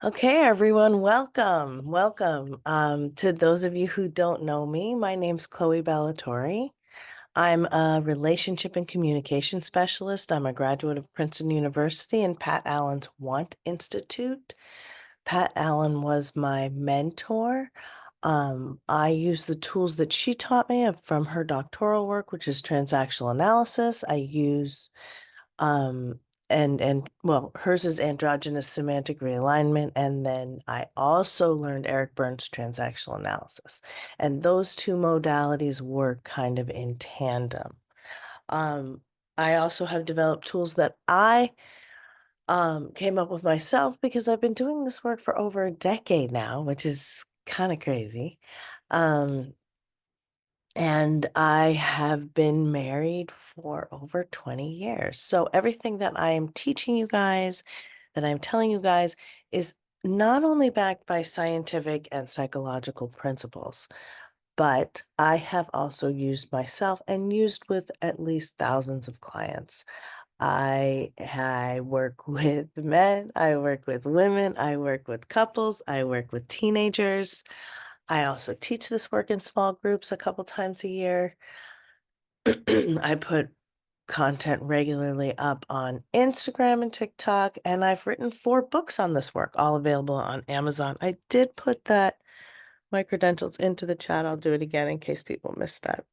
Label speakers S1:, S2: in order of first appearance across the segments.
S1: Okay, everyone, welcome. Welcome. To those of you who don't know me, my name's Chloe Ballatori. I'm a relationship and communication specialist. I'm a graduate of Princeton University and Pat Allen's Want Institute. Pat Allen was my mentor. I use the tools that she taught me from her doctoral work, which is transactional analysis. I use um, and well, hers is androgynous semantic realignment, and then I also learned Eric Berne's transactional analysis, and those two modalities work kind of in tandem. Um, I also have developed tools that I came up with myself because I've been doing this work for over a decade now, which is kind of crazy. Um, and I have been married for over 20 years. So everything that I am teaching you guys, that I'm telling you guys, is not only backed by scientific and psychological principles, but I have also used myself and used with at least thousands of clients. I work with men, I work with women, I work with couples, I work with teenagers. I also teach this work in small groups a couple times a year. I put content regularly up on Instagram and TikTok, and I've written 4 books on this work, all available on Amazon. I did put my credentials into the chat. I'll do it again in case people missed that.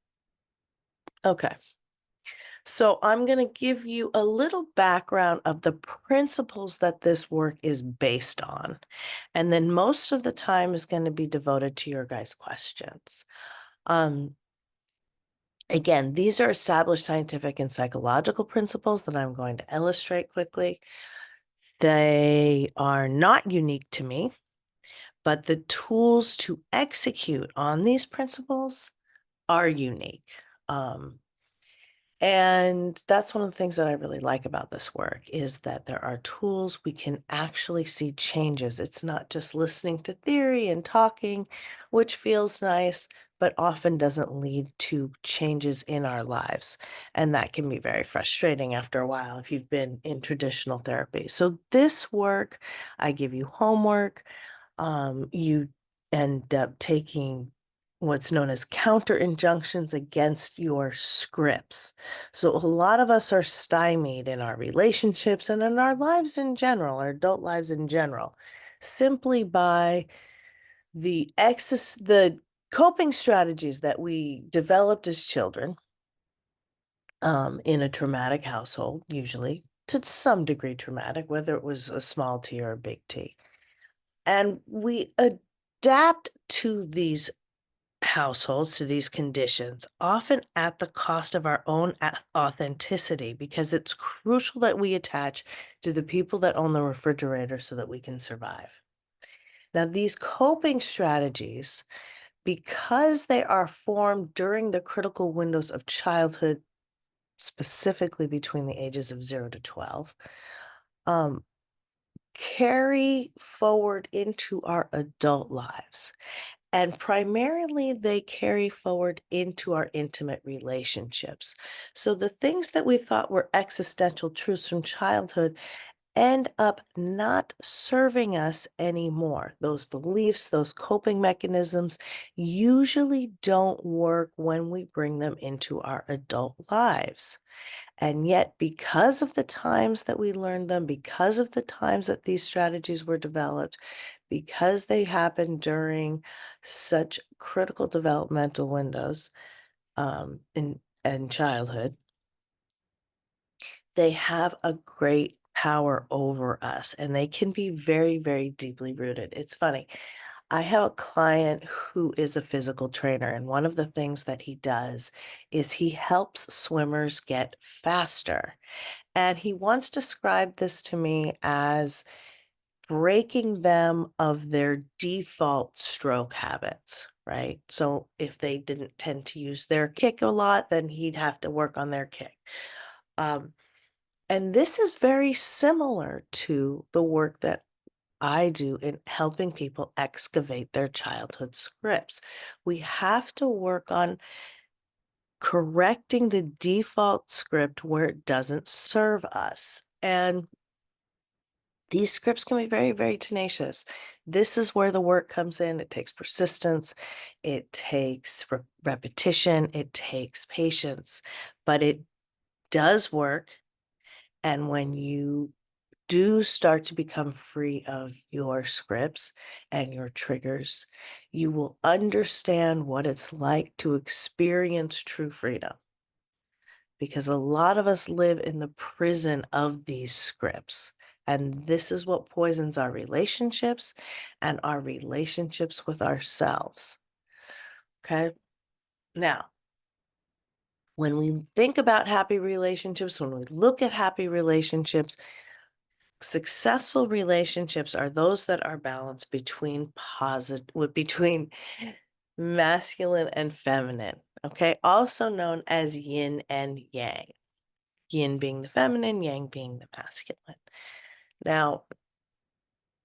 S1: Okay. So I'm going to give you a little background of the principles that this work is based on. And then most of the time is going to be devoted to your guys' questions. Again, these are established scientific and psychological principles that I'm going to illustrate quickly. They are not unique to me, but the tools to execute on these principles are unique. And that's one of the things that I really like about this work is that there are tools we can actually see changes. It's not just listening to theory and talking, which feels nice, but often doesn't lead to changes in our lives. And that can be very frustrating after a while if you've been in traditional therapy. So this work, I give you homework. You end up taking what's known as counter injunctions against your scripts. So a lot of us are stymied in our relationships and in our lives in general, our adult lives in general, simply by the coping strategies that we developed as children, in a traumatic household, usually to some degree traumatic, whether it was a small T or a big T. And we adapt to these households, to these conditions, often at the cost of our own authenticity, because it's crucial that we attach to the people that own the refrigerator so that we can survive. Now, these coping strategies, because they are formed during the critical windows of childhood, specifically between the ages of 0 to 12, um, carry forward into our adult lives. And primarily, they carry forward into our intimate relationships. So the things that we thought were existential truths from childhood end up not serving us anymore. Those beliefs, those coping mechanisms usually don't work when we bring them into our adult lives. And yet, because of the times that we learned them, because of the times that these strategies were developed, because they happened during such critical developmental windows in childhood, they have a great power over us and they can be very, very deeply rooted. It's funny. I have a client who is a physical trainer, and one of the things that he does is he helps swimmers get faster. And he once described this to me as breaking them of their default stroke habits, right? So if they didn't tend to use their kick a lot, then he'd have to work on their kick. Um, and this is very similar to the work that I do in helping people excavate their childhood scripts. We have to work on correcting the default script where it doesn't serve us. And these scripts can be very, very tenacious. This is where the work comes in. It takes persistence, it takes repetition, it takes patience, but it does work. And when you do start to become free of your scripts and your triggers, you will understand what it's like to experience true freedom. Because a lot of us live in the prison of these scripts. And this is what poisons our relationships and our relationships with ourselves. Okay. Now, when we think about happy relationships, when we look at happy relationships, successful relationships are those that are balanced between masculine and feminine, okay? Also known as yin and yang. Yin being the feminine, yang being the masculine. Now,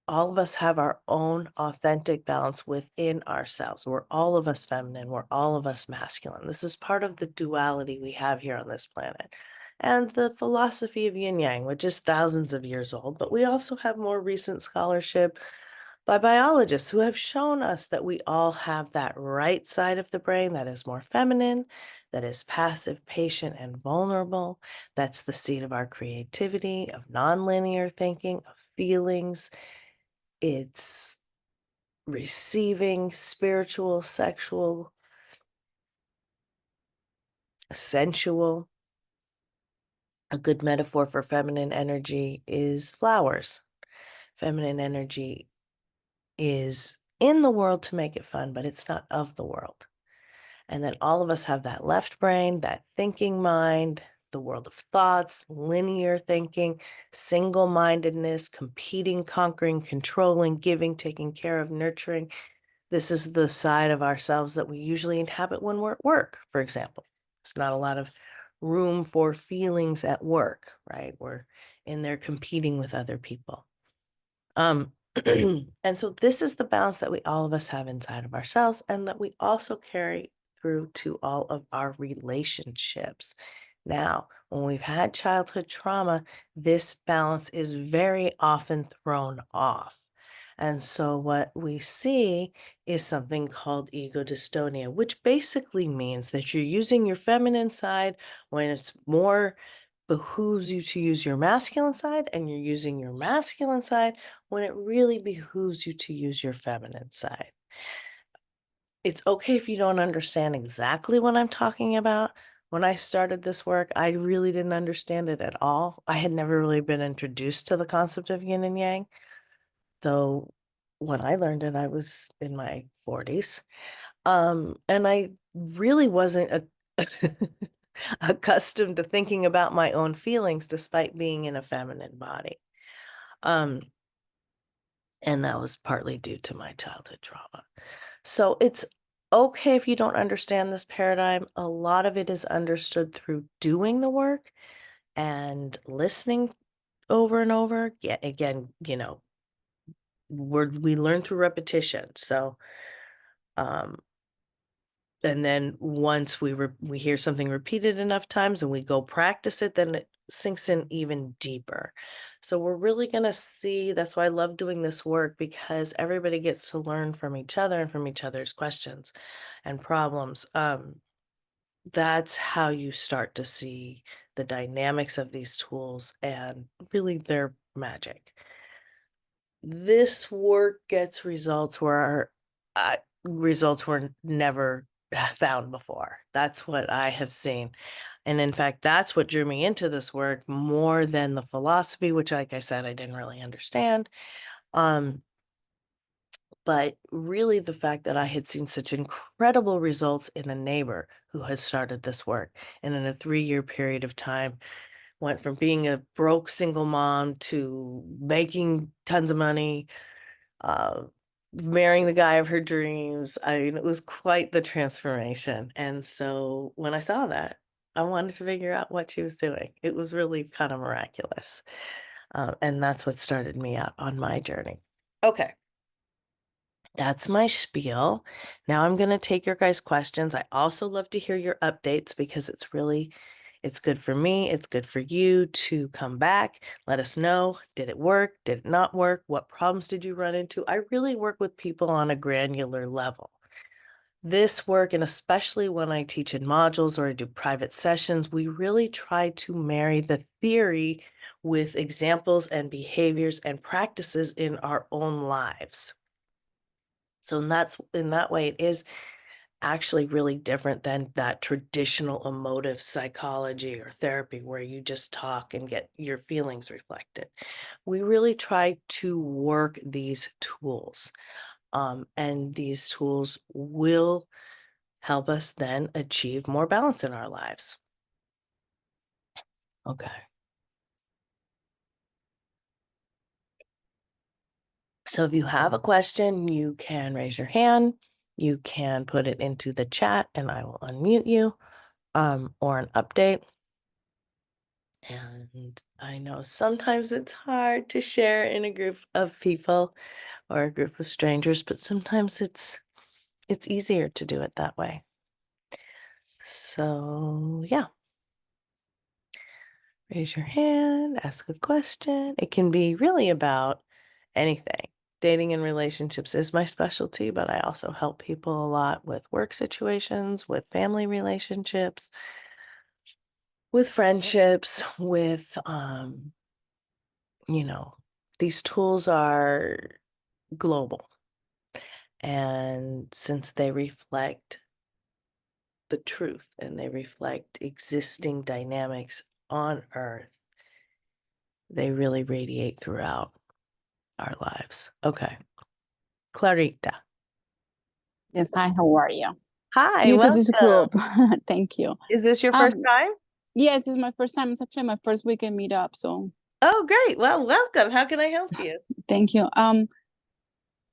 S1: all of us have our own authentic balance within ourselves. We're all of us feminine, we're all of us masculine. This is part of the duality we have here on this planet. And the philosophy of yin yang, which is thousands of years old, but we also have more recent scholarship by biologists who have shown us that we all have that right side of the brain that is more feminine, that is passive, patient, and vulnerable. That's the seat of our creativity, of nonlinear thinking, of feelings. It's receiving, spiritual, sexual, sensual. A good metaphor for feminine energy is flowers. Feminine energy is in the world to make it fun, but it's not of the world. And then all of us have that left brain, that thinking mind, the world of thoughts, linear thinking, single-mindedness, competing, conquering, controlling, giving, taking care of, nurturing. This is the side of ourselves that we usually inhabit when we're at work, for example. There's not a lot of room for feelings at work, right? We're in there competing with other people. And so this is the balance that all of us have inside of ourselves and that we also carry through to all of our relationships. Now, when we've had childhood trauma, this balance is very often thrown off. And so what we see is something called ego dystonia, which basically means that you're using your feminine side when it's more behooves you to use your masculine side, and you're using your masculine side when it really behooves you to use your feminine side. It's okay if you don't understand exactly what I'm talking about. When I started this work, I really didn't understand it at all. I had never really been introduced to the concept of yin and yang. So when I learned it, I was in my 40s. And I really wasn't accustomed to thinking about my own feelings despite being in a feminine body. Um, and that was partly due to my childhood trauma. So it's okay if you don't understand this paradigm. A lot of it is understood through doing the work and listening over and over. Yeah, again, we learn through repetition. So, um, and then once we hear something repeated enough times and we go practice it, then it sinks in even deeper. So we're really going to see, that's why I love doing this work, because everybody gets to learn from each other and from each other's questions and problems. That's how you start to see the dynamics of these tools and really their magic. This work gets results were never found before. That's what I have seen. And in fact, that's what drew me into this work more than the philosophy, which, like I said, I didn't really understand. Um, but really the fact that I had seen such incredible results in a neighbor who had started this work, and in a 3-year period of time went from being a broke single mom to making tons of money, uh, marrying the guy of her dreams. I mean, it was quite the transformation. And so when I saw that, I wanted to figure out what she was doing. It was really kind of miraculous. And that's what started me out on my journey. Okay. That's my spiel. Now I'm going to take your guys' questions. I also love to hear your updates because it's really It's good for me. It's good for you to come back. Let us know. Did it work? Did it not work? What problems did you run into? I really work with people on a granular level. This work, and especially when I teach in modules or I do private sessions, we really try to marry the theory with examples and behaviors and practices in our own lives. So in that way, it is actually really different than that traditional emotive psychology or therapy where you just talk and get your feelings reflected. We really try to work these tools, and these tools will help us then achieve more balance in our lives. Okay. So if you have a question, you can raise your hand. You can put it into the chat and I will unmute you, or an update. And I know sometimes it's hard to share in a group of people or a group of strangers, but sometimes it's easier to do it that way. So, yeah. Raise your hand, ask a question. It can be really about anything. Dating and relationships is my specialty, but I also help people a lot with work situations, with family relationships, with friendships, with you know, these tools are global. And since they reflect the truth and they reflect existing dynamics on Earth, they really radiate throughout our lives. Okay. Clarita.
S2: Yes, hi, how are you?
S1: Hi,
S2: New to this
S1: welcome.
S2: group. Thank you.
S1: Is this your first
S2: Um,
S1: time?
S2: yes, this is my first time. It's actually my first weekend meetup, so
S1: Oh, great. Well, welcome. How can I help you?
S2: thank you.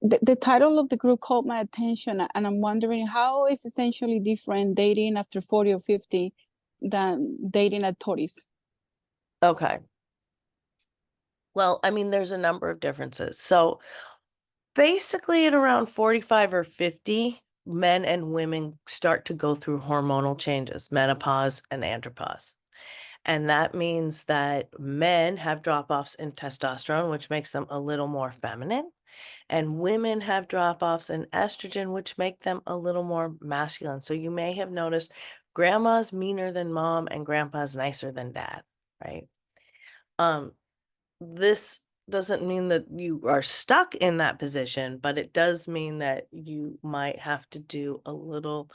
S2: The title of the group caught my attention, and I'm wondering how is essentially different dating after 40 or 50 than dating at 30s.
S1: Okay. Well, I mean, there's a number of differences. So basically, at around 45 or 50, men and women start to go through hormonal changes, menopause and andropause. And that means that men have drop offs in testosterone, which makes them a little more feminine. And women have drop offs in estrogen, which make them a little more masculine. So you may have noticed grandma's meaner than mom and grandpa's nicer than dad, right? This doesn't mean that you are stuck in that position, but it does mean that you might have to do a little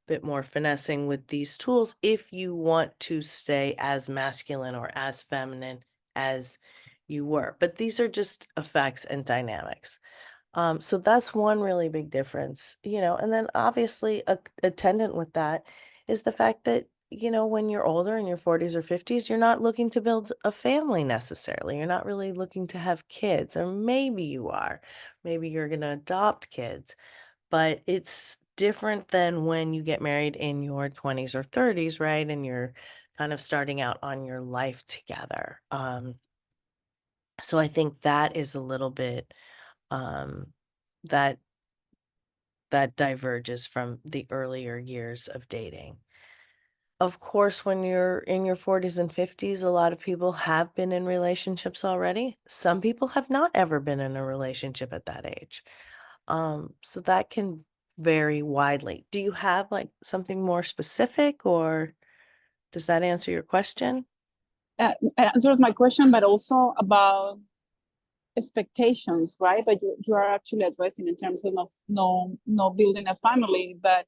S1: bit more finessing with these tools if you want to stay as masculine or as feminine as you were. But these are just effects and dynamics. So that's one really big difference, and then obviously attendant with that is the fact that, when you're older in your 40s or 50s, you're not looking to build a family necessarily. You're not really looking to have kids, or maybe you are. Maybe you're going to adopt kids, but it's different than when you get married in your 20s or 30s, right? And you're kind of starting out on your life together. So I think that is a little bit um, that that diverges from the earlier years of dating. Of course, when you're in your 40s and 50s, a lot of people have been in relationships already. Some people have not ever been in a relationship at that age. So that can vary widely. Do you have like something more specific, or does that answer your question?
S2: It answers my question, but also about expectations, right? But you are actually addressing in terms of no building a family, but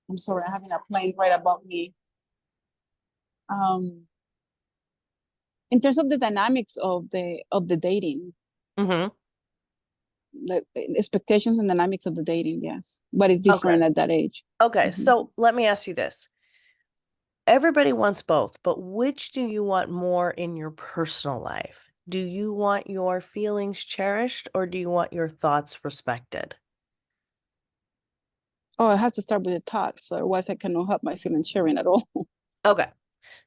S2: I'm sorry, I'm having a plane right above me. In terms of the dynamics of the dating,
S1: Mm-hmm.
S2: the expectations and dynamics of the dating, yes, but it's
S1: Okay.
S2: different at that age.
S1: Okay.
S2: Mhm.
S1: So let me ask you this. Everybody wants both, but which do you want more in your personal life? Do you want your feelings cherished, or do you want your thoughts respected?
S2: Oh, it has to start with the thoughts, so otherwise I cannot help my feelings sharing at all.
S1: Okay.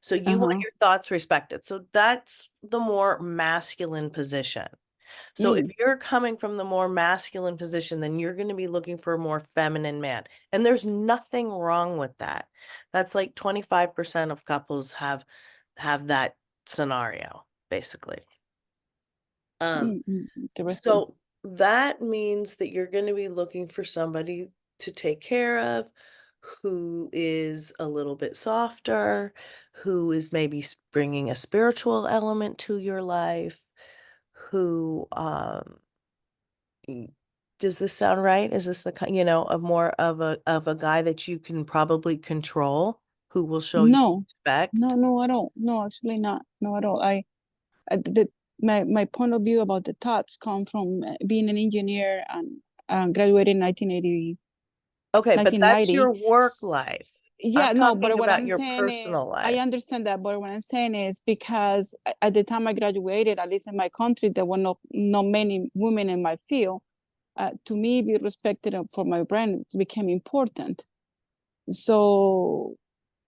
S1: So you want
S2: Uh-huh.
S1: your thoughts respected. So that's the more masculine position. So if
S2: Mm,
S1: you're coming from the more masculine position, then you're going to be looking for a more feminine man. And there's nothing wrong with that. That's like 25% of couples have that scenario, basically.
S2: interesting.
S1: So that means that you're going to be looking for somebody to take care of, who is a little bit softer, who is maybe bringing a spiritual element to your life, who y- does this sound right? Is this the kind, a more of a guy that you can probably control, who will show you
S2: No, no,
S1: respect?
S2: no at all. No, actually not. No at all. The my point of view about the thoughts come from being an engineer and graduated in 1980,
S1: Okay, but that's
S2: 1990.
S1: your work life. I'm
S2: Yeah, no, but
S1: talking
S2: what
S1: about
S2: I'm
S1: your
S2: saying is,
S1: personal
S2: I
S1: life.
S2: understand that, but what I'm saying is because at the time I graduated, at least in my country, there were not many women in my field. To me, be respected for my brand became important. So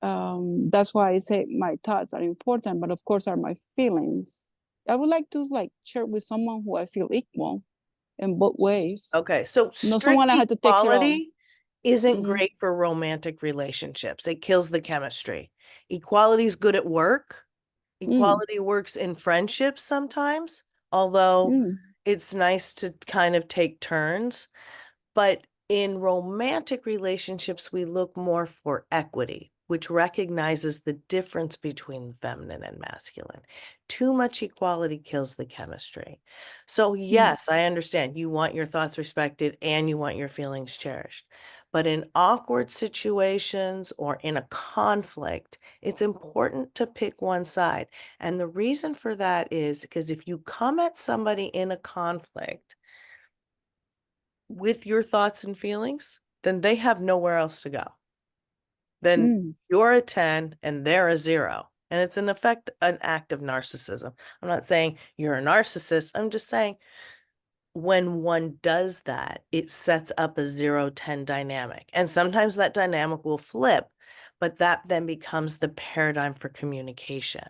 S2: that's why I say my thoughts are important, but of course are my feelings. I would like to like share with someone who I feel equal in both ways.
S1: Okay, so
S2: Not
S1: strict
S2: someone I had to take care of.
S1: equality isn't
S2: Hmm.
S1: great for romantic relationships. It kills the chemistry. Equality is good at work.
S2: Mm,
S1: Equality works in friendships sometimes, although
S2: mm,
S1: it's nice to kind of take turns. But in romantic relationships, we look more for equity, which recognizes the difference between feminine and masculine. Too much equality kills the chemistry. So,
S2: mm,
S1: yes, I understand you want your thoughts respected and you want your feelings cherished. But in awkward situations or in a conflict, it's important to pick one side. And the reason for that is because if you come at somebody in a conflict, with your thoughts and feelings, then they have nowhere else to go. Then
S2: mm.
S1: you're a 10 and they're a 0. And it's in effect an act of narcissism. I'm not saying you're a narcissist. I'm just saying when one does that, it sets up a 0-10 dynamic. And sometimes that dynamic will flip, but that then becomes the paradigm for communication.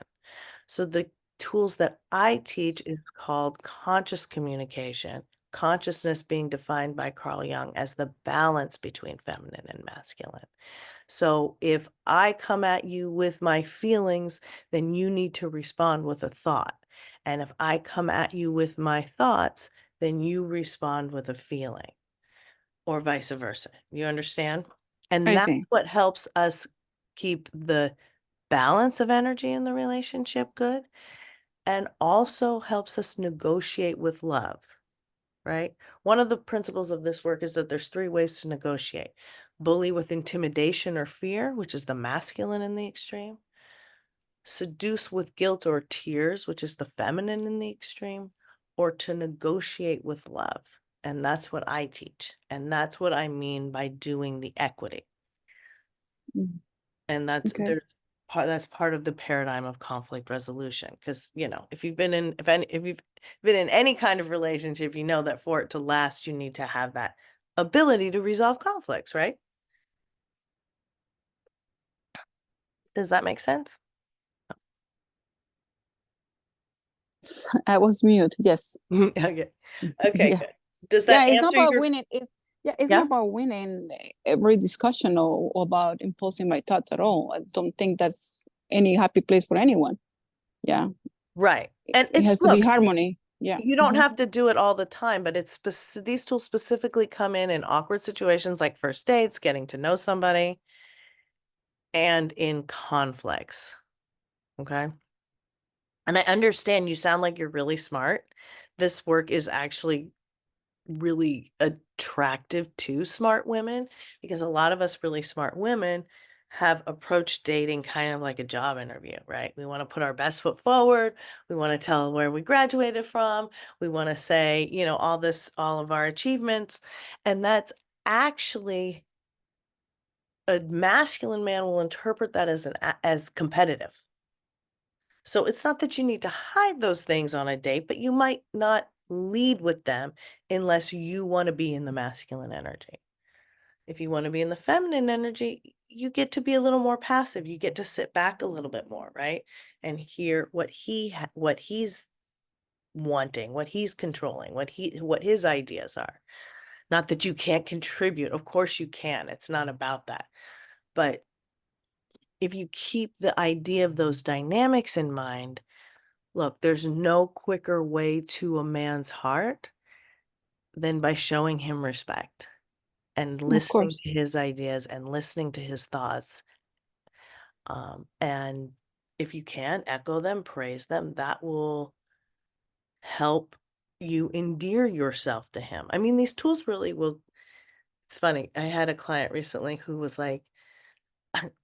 S1: So the tools that I teach is called conscious communication, consciousness being defined by Carl Jung as the balance between feminine and masculine. So if I come at you with my feelings, then you need to respond with a thought. And if I come at you with my thoughts, then you respond with a feeling, or vice versa. You understand? And
S2: I
S1: that's
S2: see.
S1: what helps us keep the balance of energy in the relationship good, and also helps us negotiate with love, right? One of the principles of this work is that there's 3 ways to negotiate: bully with intimidation or fear, which is the masculine in the extreme; seduce with guilt or tears, which is the feminine in the extreme; or to negotiate with love. And that's what I teach. And that's what I mean by doing the equity.
S2: Mm,
S1: And that's
S2: okay.
S1: there's part that's part of the paradigm of conflict resolution. Because, if you've been in if you've been in any kind of relationship, you know that for it to last, you need to have that ability to resolve conflicts, right? Does that make sense?
S2: I was mute. Yes.
S1: Okay. Okay,
S2: Yeah.
S1: good. Does
S2: Yeah.
S1: that
S2: It's not
S1: answer
S2: about
S1: your
S2: winning. It's
S1: Yeah?
S2: not about winning every discussion or about imposing my thoughts at all. I don't think that's any happy place for anyone. Yeah.
S1: Right. And
S2: It
S1: it's
S2: has to be
S1: look,
S2: harmony. Yeah.
S1: you don't
S2: Hmm.
S1: have to do it all the time, but these tools specifically come in awkward situations like first dates, getting to know somebody, and in conflicts. Okay. And I understand you sound like you're really smart. This work is actually really attractive to smart women, because a lot of us really smart women have approached dating kind of like a job interview, right? We want to put our best foot forward. We want to tell where we graduated from. We want to say, all of our achievements. And that's actually, a masculine man will interpret that as competitive. So it's not that you need to hide those things on a date, but you might not lead with them unless you want to be in the masculine energy. If you want to be in the feminine energy, you get to be a little more passive. You get to sit back a little bit more, right? And hear what he's wanting, what he's controlling, what his ideas are. Not that you can't contribute. Of course you can. It's not about that. But if you keep the idea of those dynamics in mind, look, there's no quicker way to a man's heart than by showing him respect and
S2: Of
S1: listening
S2: course.
S1: to his ideas and listening to his thoughts. And if you can, echo them, praise them. That will help you endear yourself to him. I mean, these tools really will. It's funny. I had a client recently who was like,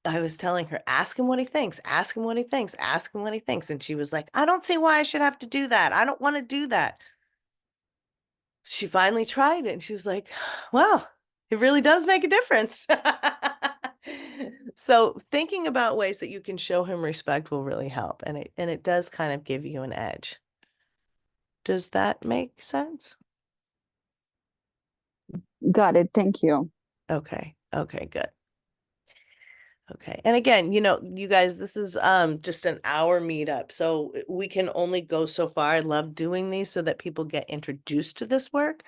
S1: I was telling her, ask him what he thinks, ask him what he thinks, ask him what he thinks. And she was like, I don't see why I should have to do that. I don't want to do that. She finally tried it and she was like, wow, it really does make a difference. So thinking about ways that you can show him respect will really help. And it does kind of give you an edge. Does that make sense?
S2: Got it. Thank you.
S1: Okay. Okay, good. Okay. And again, you guys, this is just an hour meetup. So we can only go so far. I love doing these so that people get introduced to this work.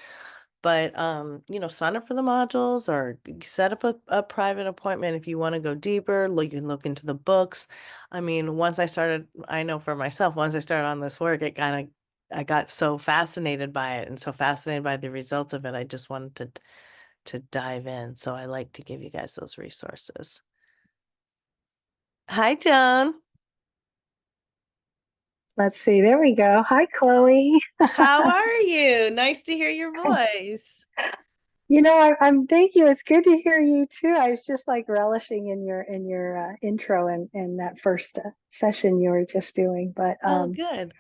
S1: But sign up for the modules or set up a private appointment if you want to go deeper. You can look into the books. I mean, I know for myself, once I started on this work, I got so fascinated by it and so fascinated by the results of it. I just wanted to dive in. So I like to give you guys those resources. Hi, Joan.
S3: Let's see. There we go. Hi, Chloe.
S1: How are you? Nice to hear your voice.
S3: I'm thank you. It's good to hear you too. I was just like relishing in your intro and that first session you were just doing. But
S1: Oh, good.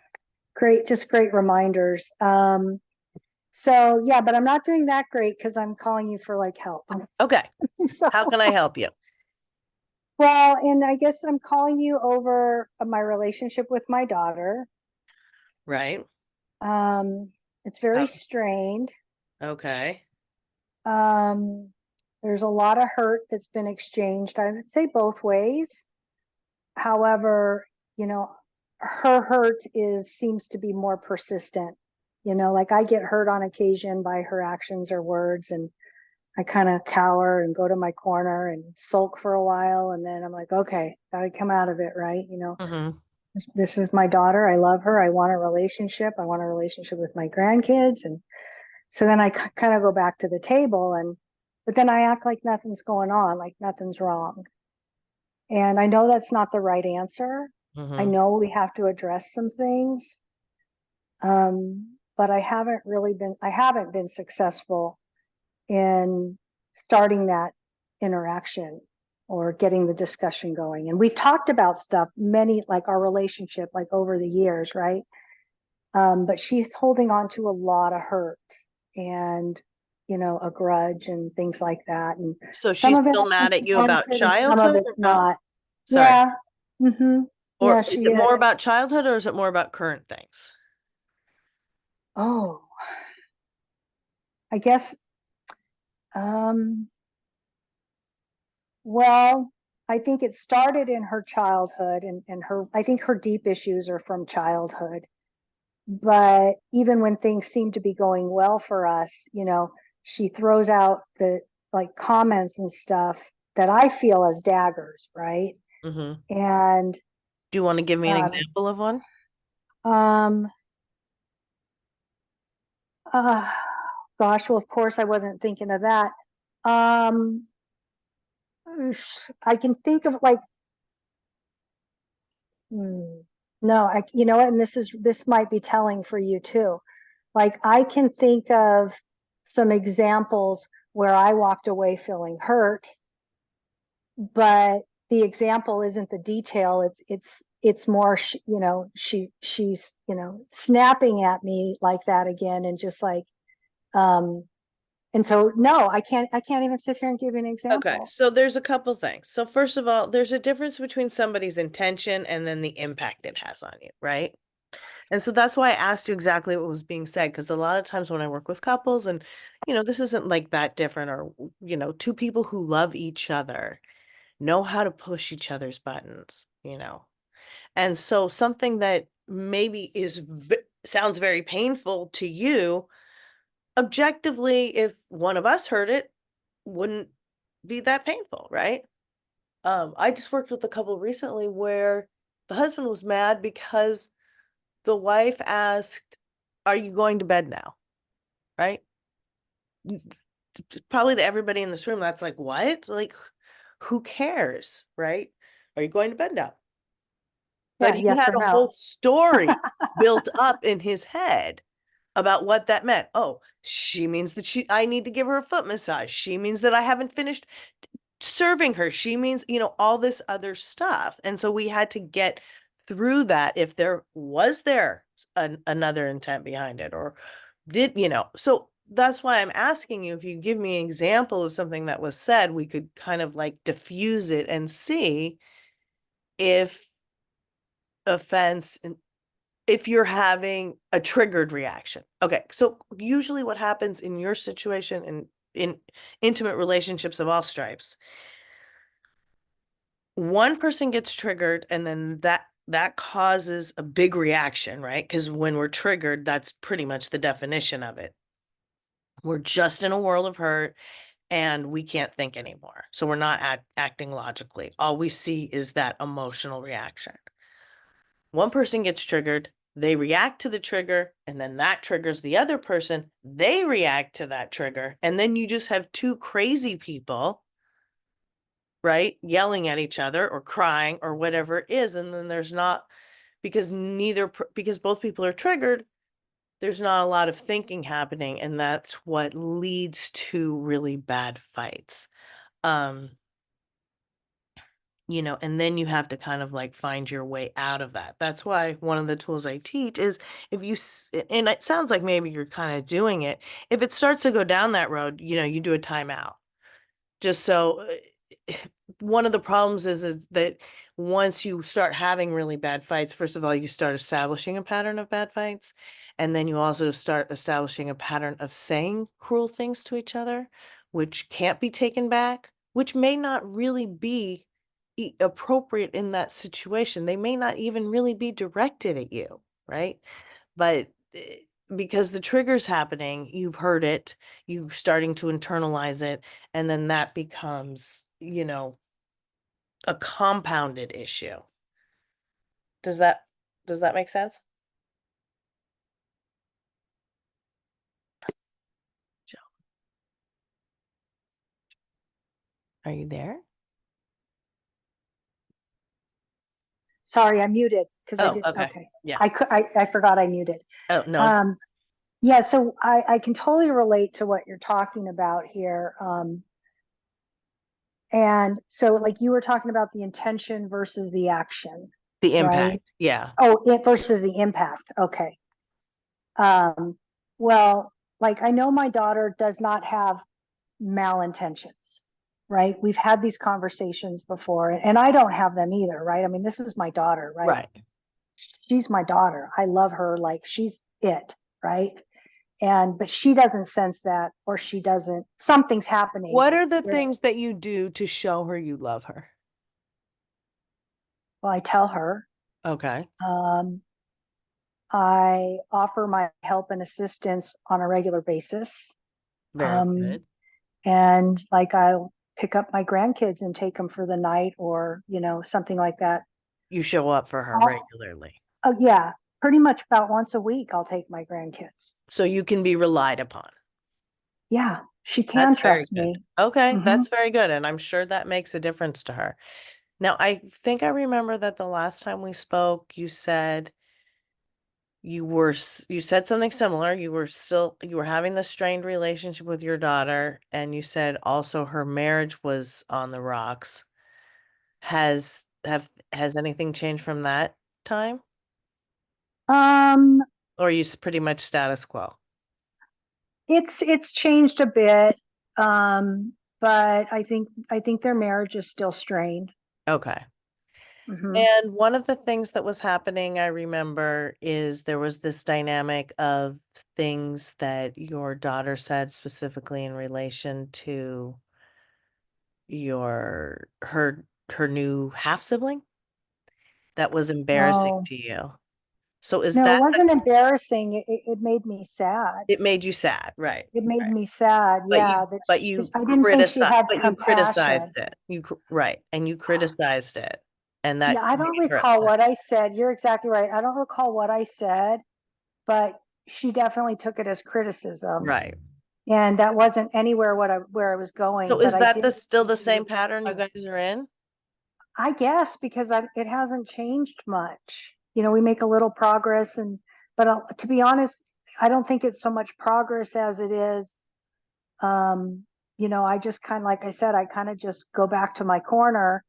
S3: great reminders. So yeah, but I'm not doing that great because I'm calling you for like help.
S1: Okay.
S3: So
S1: How can I help you?
S3: well, and I guess I'm calling you over my relationship with my daughter.
S1: Right.
S3: Um, it's very
S1: How?
S3: strained.
S1: Okay.
S3: Um, there's a lot of hurt that's been exchanged. I would say both ways. However, you know, her hurt seems to be more persistent. Like I get hurt on occasion by her actions or words, and I kind of cower and go to my corner and sulk for a while, and then I'm like, okay, gotta come out of it, right?
S1: Mm-hmm.
S3: This is my daughter. I love her. I want a relationship. I want a relationship with my grandkids, and so then I kind of go back to the table but then I act like nothing's going on, like nothing's wrong. And I know that's not the right answer. I
S1: Mm-hmm.
S3: know we have to address some things. But I haven't been successful in starting that interaction or getting the discussion going. And we've talked about stuff, like our relationship, like over the years, right? But she's holding on to a lot of hurt and a grudge and things like that. And
S1: So
S3: some
S1: she's
S3: of it
S1: still
S3: I think
S1: mad at
S3: is
S1: you about
S3: warranted and some of
S1: childhood or
S3: it's
S1: no?
S3: not.
S1: Sorry.
S3: Yeah. Mm-hmm.
S1: Or
S3: Yeah,
S1: is
S3: she
S1: it more
S3: is.
S1: about childhood or is it more about current things?
S3: Oh, I guess. Um, well, I think it started in her childhood and I think her deep issues are from childhood. But even when things seem to be going well for us, she throws out the like comments and stuff that I feel as daggers, right?
S1: Mm-hmm.
S3: And
S1: Do you want to give me an
S3: um,
S1: example of one?
S3: um, uh, gosh, well, of course, I wasn't thinking of that. Um, I can think of like, no, you know what, and this might be telling for you too. Like I can think of some examples where I walked away feeling hurt, but the example isn't the detail. It's more, she's snapping at me like that again, and just like, and so no, I can't even sit here and give you an
S1: Okay,
S3: example.
S1: so there's a couple things. So first of all, there's a difference between somebody's intention and then the impact it has on you, right? And so that's why I asked you exactly what was being said, because a lot of times when I work with couples and, this isn't like that different or, two people who love each other know how to push each other's buttons. And so something that maybe is sounds very painful to you. Objectively, if one of us heard it, wouldn't be that painful, right? I just worked with a couple recently where the husband was mad because the wife asked, "Are you going to bed now?" Right? Probably to everybody in this room, that's like, what? Like, who cares, right? Are you going to bed now? But
S3: Yeah,
S1: he
S3: yes
S1: had
S3: or
S1: a whole
S3: no.
S1: story built up in his head about what that meant. Oh, she means that I need to give her a foot massage. She means that I haven't finished serving her. She means, all this other stuff. And so we had to get through that if there another intent behind it, or so that's why I'm asking you, if you give me an example of something that was said, we could kind of like diffuse it and see if offense and if you're having a triggered reaction. Okay, so usually what happens in your situation and in intimate relationships of all stripes, one person gets triggered and then that causes a big reaction, right? Because when we're triggered, that's pretty much the definition of it. We're just in a world of hurt and we can't think anymore. So we're not acting logically. All we see is that emotional reaction. One person gets triggered, they react to the trigger, and then that triggers the other person. They react to that trigger. And then you just have two crazy people, right? Yelling at each other or crying or whatever it is. And then there's not, because both people are triggered, there's not a lot of thinking happening. And that's what leads to really bad fights. Um, and then you have to kind of like find your way out of that. That's why one of the tools I teach is, and it sounds like maybe you're kind of doing it. If it starts to go down that road, you do a timeout. Just so one of the problems is that once you start having really bad fights, first of all, you start establishing a pattern of bad fights. And then you also start establishing a pattern of saying cruel things to each other, which can't be taken back, which may not really be appropriate in that situation. They may not even really be directed at you, right? But because the trigger's happening, you've heard it, you starting to internalize it, and then that becomes, a compounded issue. Does that make sense? Joe, are you there?
S3: Sorry, I muted because I
S1: Oh,
S3: did.
S1: okay.
S3: Okay.
S1: Yeah.
S3: I forgot I muted.
S1: Oh, no, it's
S3: Um, yeah, so I can totally relate to what you're talking about here. And so like you were talking about the intention versus the action,
S1: the
S3: right?
S1: impact. Yeah.
S3: Oh, it versus the impact. Okay. Um, well, like I know my daughter does not have malintentions, right? We've had these conversations before, and I don't have them either, right? I mean, this is my daughter, right?
S1: Right.
S3: She's my daughter. I love her like she's it, right? And but she doesn't sense that, or she doesn't, something's happening
S1: What are the
S3: where,
S1: things that you do to show her you love her?
S3: well, I tell her,
S1: Okay.
S3: um, I offer my help and assistance on a regular basis.
S1: Very
S3: Um,
S1: good.
S3: and like I'll pick up my grandkids and take them for the night, or something like that.
S1: You show up for her
S3: Oh,
S1: regularly.
S3: oh yeah, pretty much about once a week I'll take my grandkids.
S1: So you can be relied upon.
S3: Yeah, she can
S1: That's very
S3: trust
S1: good.
S3: me.
S1: Okay,
S3: Hmm.
S1: that's very good. And I'm sure that makes a difference to her. Now, I think I remember that the last time we spoke, you said you said something similar. You were having the strained relationship with your daughter, and you said also her marriage was on the rocks. Has anything changed from that time?
S3: Um,
S1: Or are you pretty much status quo?
S3: it's changed a bit, but I think their marriage is still strained.
S1: Okay.
S3: Hmm.
S1: And one of the things that was happening, I remember, is there was this dynamic of things that your daughter said specifically in relation to her new half sibling that was embarrassing
S3: Oh,
S1: to you. So is
S3: No, it
S1: that
S3: wasn't embarrassing. It made me sad.
S1: it made you sad, right?
S3: It made
S1: Right.
S3: me sad. Yeah, that I didn't think she had
S1: But you
S3: compassion.
S1: criticized it. Right. And you criticized it. And that
S3: Yeah, I
S1: made
S3: don't
S1: her
S3: recall
S1: upset.
S3: what I said. You're exactly right. I don't recall what I said, but she definitely took it as criticism.
S1: Right.
S3: And that wasn't anywhere where I was
S1: So
S3: going, but
S1: is
S3: I
S1: that
S3: did.
S1: still the same pattern you guys are in?
S3: I guess because it hasn't changed much. We make a little progress, but to be honest, I don't think it's so much progress as it is. Um, I just kind of, like I said, I kind of just go back to my corner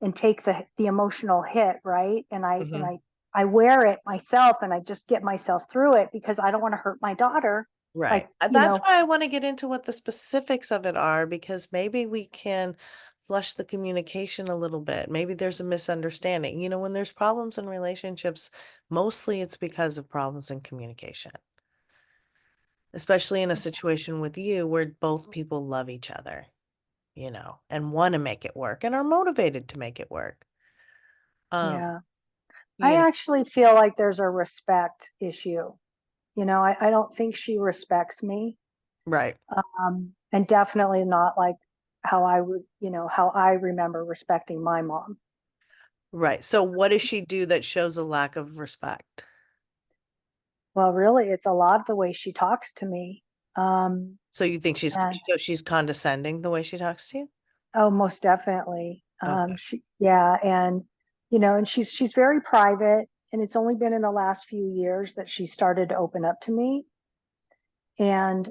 S3: and take the emotional hit, right? And
S1: Mm-hmm.
S3: I wear it myself, and I just get myself through it because I don't want to hurt my daughter.
S1: Right.
S3: Like,
S1: That's why I want to get into what the specifics of it are, because maybe we can flush the communication a little bit. Maybe there's a misunderstanding. When there's problems in relationships, mostly it's because of problems in communication, especially in a situation with you where both people love each other, and want to make it work and are motivated to make it work.
S3: yeah,
S1: You
S3: I
S1: know,
S3: actually feel like there's a respect issue. I don't think she respects me.
S1: right.
S3: And definitely not like how I would, how I remember respecting my mom.
S1: Right. So what does she do that shows a lack of respect?
S3: Well, really, it's a lot of the way she talks to me.
S1: So you think
S3: And
S1: she's condescending the way she talks to you?
S3: oh, most definitely.
S1: Okay.
S3: Yeah, and she's very private, and it's only been in the last few years that she started to open up to me. And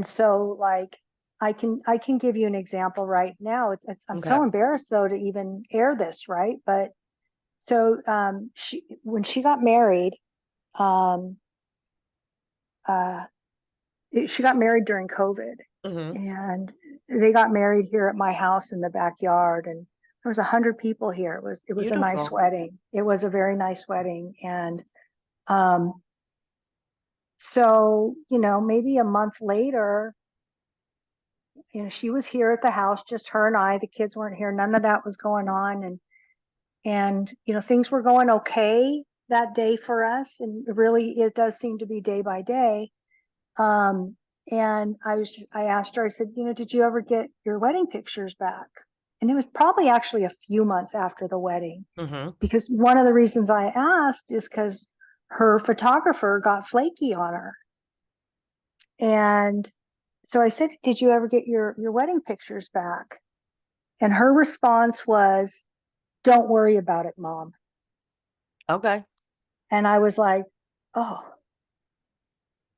S3: so like I can give you an example right now. I'm
S1: Okay.
S3: so embarrassed though to even air this, right? But so when she got married, um, uh, she got married during COVID,
S1: Mm-hmm.
S3: and they got married here at my house in the backyard, and there was 100 people here. It was a nice
S1: Beautiful.
S3: wedding. It was a very nice wedding, and um, so maybe a month later, she was here at the house, just her and I. The kids weren't here. None of that was going on, and things were going okay that day for us, and it does seem to be day by day. Um, and I asked her, I said, did you ever get your wedding pictures back? And it was probably actually a few months after the wedding,
S1: Mm-hmm.
S3: because one of the reasons I asked is because her photographer got flaky on her. And so I said, did you ever get your wedding pictures back? And her response was, don't worry about it, Mom.
S1: Okay.
S3: And I was like, oh,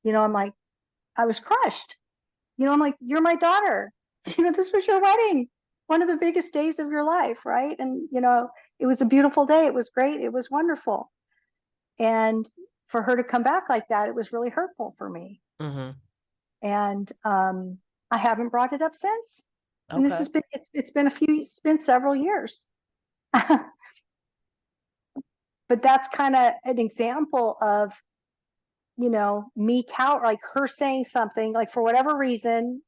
S3: I'm like, I was crushed. I'm like, you're my daughter. This was your wedding, one of the biggest days of your life, right? And, it was a beautiful day. It was great. It was wonderful. And for her to come back like that, it was really hurtful for me.
S1: Mm-hmm.
S3: And I haven't brought it up since. And this
S1: Okay.
S3: has been, it's been several years. But that's kind of an example of, me like her saying something, like for whatever reason,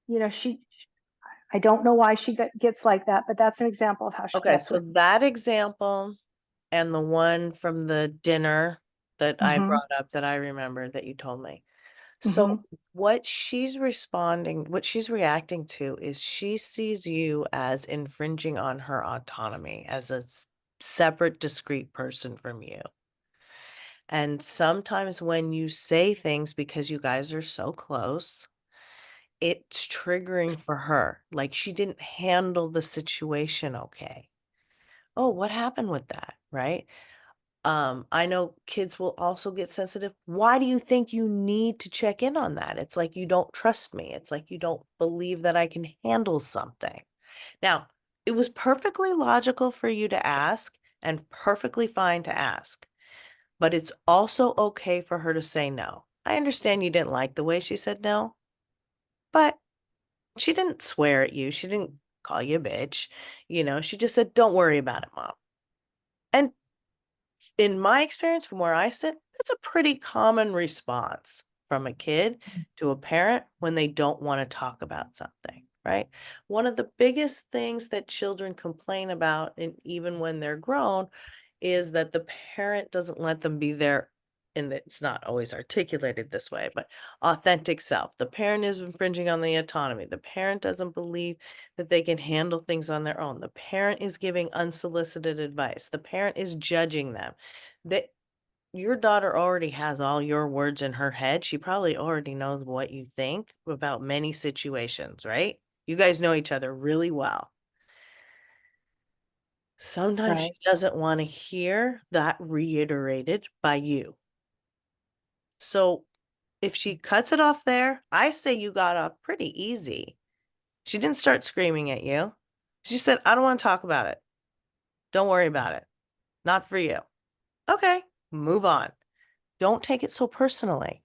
S3: I don't know why she gets like that, but that's an example of how she
S1: Okay.
S3: gets
S1: So
S3: with me.
S1: that example and the one from the dinner that I
S3: Mm-hmm,
S1: brought up that I remember that you told me.
S3: mm-hmm,
S1: So what she's reacting to is she sees you as infringing on her autonomy as a separate, discrete person from you. And sometimes when you say things because you guys are so close, it's triggering for her. Like she didn't handle the situation okay. Oh, what happened with that? Right? I know kids will also get sensitive. Why do you think you need to check in on that? It's like you don't trust me. It's like you don't believe that I can handle something. Now, it was perfectly logical for you to ask and perfectly fine to ask, but it's also okay for her to say no. I understand you didn't like the way she said no, but she didn't swear at you. She didn't call you a bitch. She just said, don't worry about it, Mom. And in my experience, from where I sit, that's a pretty common response from a kid to a parent when they don't want to talk about something, right? One of the biggest things that children complain about, and even when they're grown, is that the parent doesn't let them be their, and it's not always articulated this way, but authentic self. The parent is infringing on the autonomy. The parent doesn't believe that they can handle things on their own. The parent is giving unsolicited advice. The parent is judging them. That your daughter already has all your words in her head. She probably already knows what you think about many situations, right? You guys know each other really well. Sometimes
S3: Right.
S1: she doesn't want to hear that reiterated by you. So if she cuts it off there, I say you got off pretty easy. She didn't start screaming at you. She said, I don't want to talk about it. Don't worry about it. Not for you. Okay, move on. Don't take it so personally.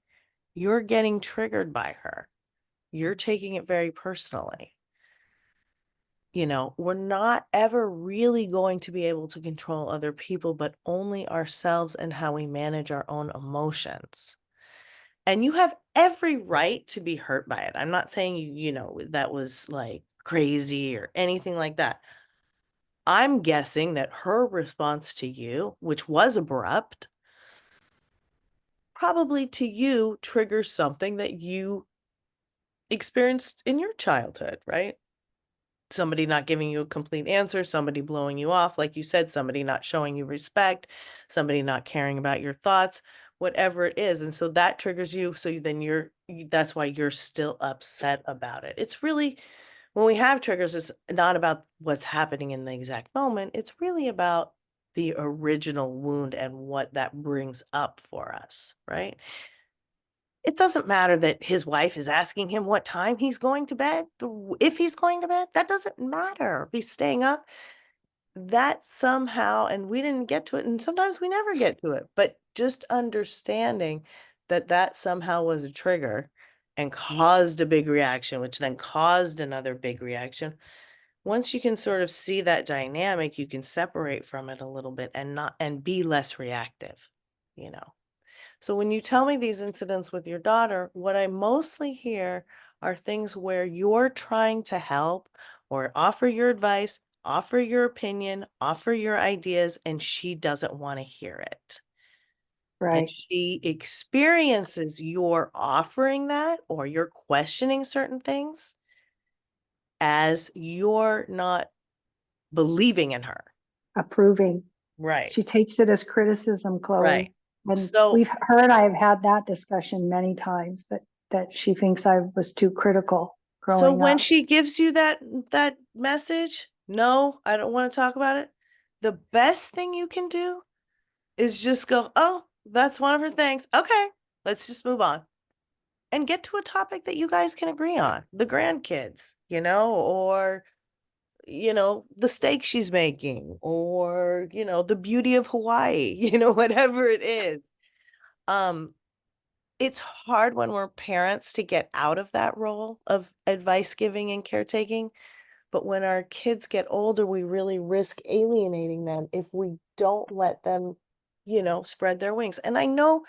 S1: You're getting triggered by her. You're taking it very personally. You know, we're not ever really going to be able to control other people, but only ourselves and how we manage our own emotions. And you have every right to be hurt by it. I'm not saying that was like crazy or anything like that. I'm guessing that her response to you, which was abrupt, probably to you triggers something that you experienced in your childhood, right? Somebody not giving you a complete answer, somebody blowing you off, like you said, somebody not showing you respect, somebody not caring about your thoughts, whatever it is. And so that triggers you. So then that's why you're still upset about it. It's really, when we have triggers, it's not about what's happening in the exact moment. It's really about the original wound and what that brings up for us, right? It doesn't matter that his wife is asking him what time he's going to bed, if he's going to bed, that doesn't matter. If he's staying up, that somehow, and we didn't get to it, and sometimes we never get to it, but just understanding that that somehow was a trigger and caused a big reaction, which then caused another big reaction. Once you can sort of see that dynamic, you can separate from it a little bit and be less reactive, you know. So when you tell me these incidents with your daughter, what I mostly hear are things where you're trying to help or offer your advice, offer your opinion, offer your ideas, and she doesn't want to hear it. And
S3: Right.
S1: she experiences your offering that or you're questioning certain things as you're not believing in her.
S3: Approving.
S1: Right.
S3: She takes it as criticism,
S1: Right.
S3: Chloe. And
S1: So
S3: her and I have had that discussion many times that she thinks I was too critical
S1: So
S3: growing
S1: when
S3: up.
S1: she gives you that message, no, I don't want to talk about it. The best thing you can do is just go, "Oh, that's one of her things. Okay, let's just move on." And get to a topic that you guys can agree on. The grandkids, or the steak she's making, or the beauty of Hawaii, whatever it is. Um it's hard when we're parents to get out of that role of advice giving and caretaking. But when our kids get older, we really risk alienating them if we don't let them, spread their wings. And I know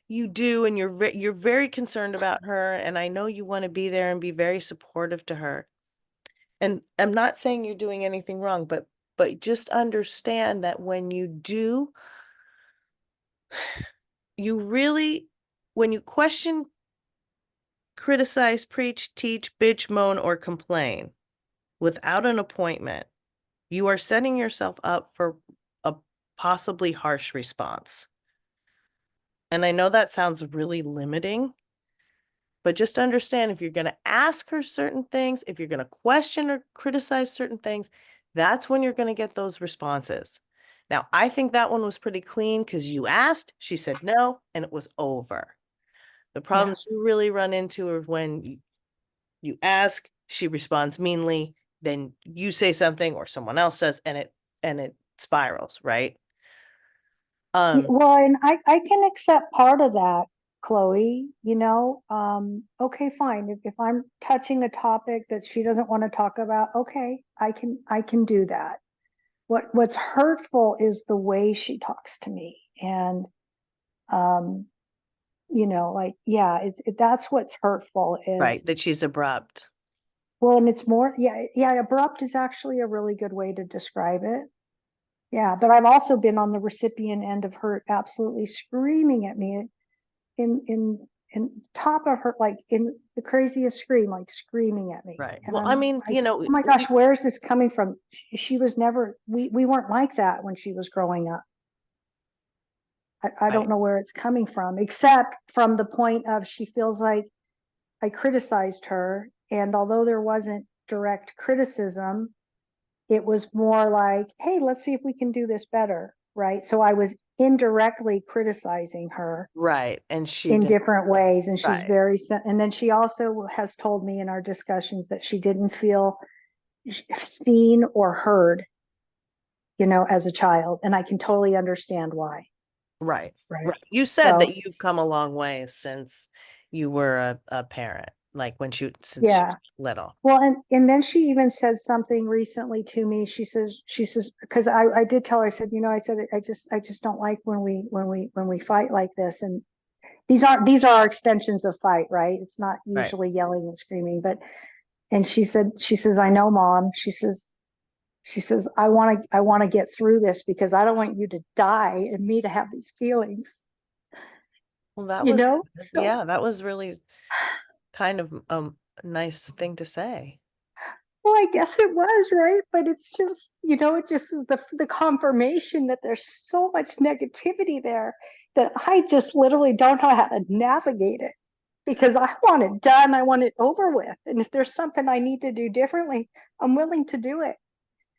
S1: you do, and you're very concerned about her, and I know you want to be there and be very supportive to her. And I'm not saying you're doing anything wrong, but just understand that when you do, you really, when you question, criticize, preach, teach, bitch, moan, or complain without an appointment, you are setting yourself up for a possibly harsh response. And I know that sounds really limiting, but just understand, if you're going to ask her certain things, if you're going to question or criticize certain things, that's when you're going to get those responses. Now, I think that one was pretty clean because you asked, she said no, and it was over. The
S3: Yeah.
S1: problems you really run into are when you ask, she responds meanly, then you say something or someone else says, and it spirals, right?
S3: Well, and I can accept part of that, Chloe, okay, fine. If I'm touching a topic that she doesn't want to talk about, okay, I can do that. What's hurtful is the way she talks to me. And um, yeah, that's what's hurtful is,
S1: Right, that she's abrupt.
S3: well, and it's more, yeah, abrupt is actually a really good way to describe it. Yeah, but I've also been on the recipient end of her absolutely screaming at me in top of her, like in the craziest scream, like screaming at me.
S1: Right.
S3: And
S1: Well, I
S3: I'm
S1: mean,
S3: like, oh my gosh, where is this coming from? She was never, we weren't like that when she was growing up. I don't
S1: right,
S3: know where it's coming from, except from the point of she feels like I criticized her. And although there wasn't direct criticism, it was more like, hey, let's see if we can do this better. Right. So I was indirectly criticizing her
S1: right. And she
S3: in
S1: didn't,
S3: different ways. And she's
S1: right,
S3: very, and then she also has told me in our discussions that she didn't feel seen or heard, as a child. And I can totally understand why.
S1: right,
S3: Right.
S1: right. You said
S3: So,
S1: that you've come a long way since you were a parent, like since she
S3: yeah.
S1: was little.
S3: Well, and then she even said something recently to me. She says, because I did tell her, I said, I said, I just don't like when we fight like this. And these are our extensions of fight, right? It's not
S1: Right.
S3: usually yelling and screaming, but, and she says, I know, mom. She says, I want to get through this because I don't want you to die and me to have these feelings,
S1: Well, that
S3: you
S1: was,
S3: know? So,
S1: yeah, that was really kind of a nice thing to say.
S3: well, I guess it was, right? But it's just, it just is the confirmation that there's so much negativity there that I just literally don't know how to navigate it because I want it done. I want it over with. And if there's something I need to do differently, I'm willing to do it,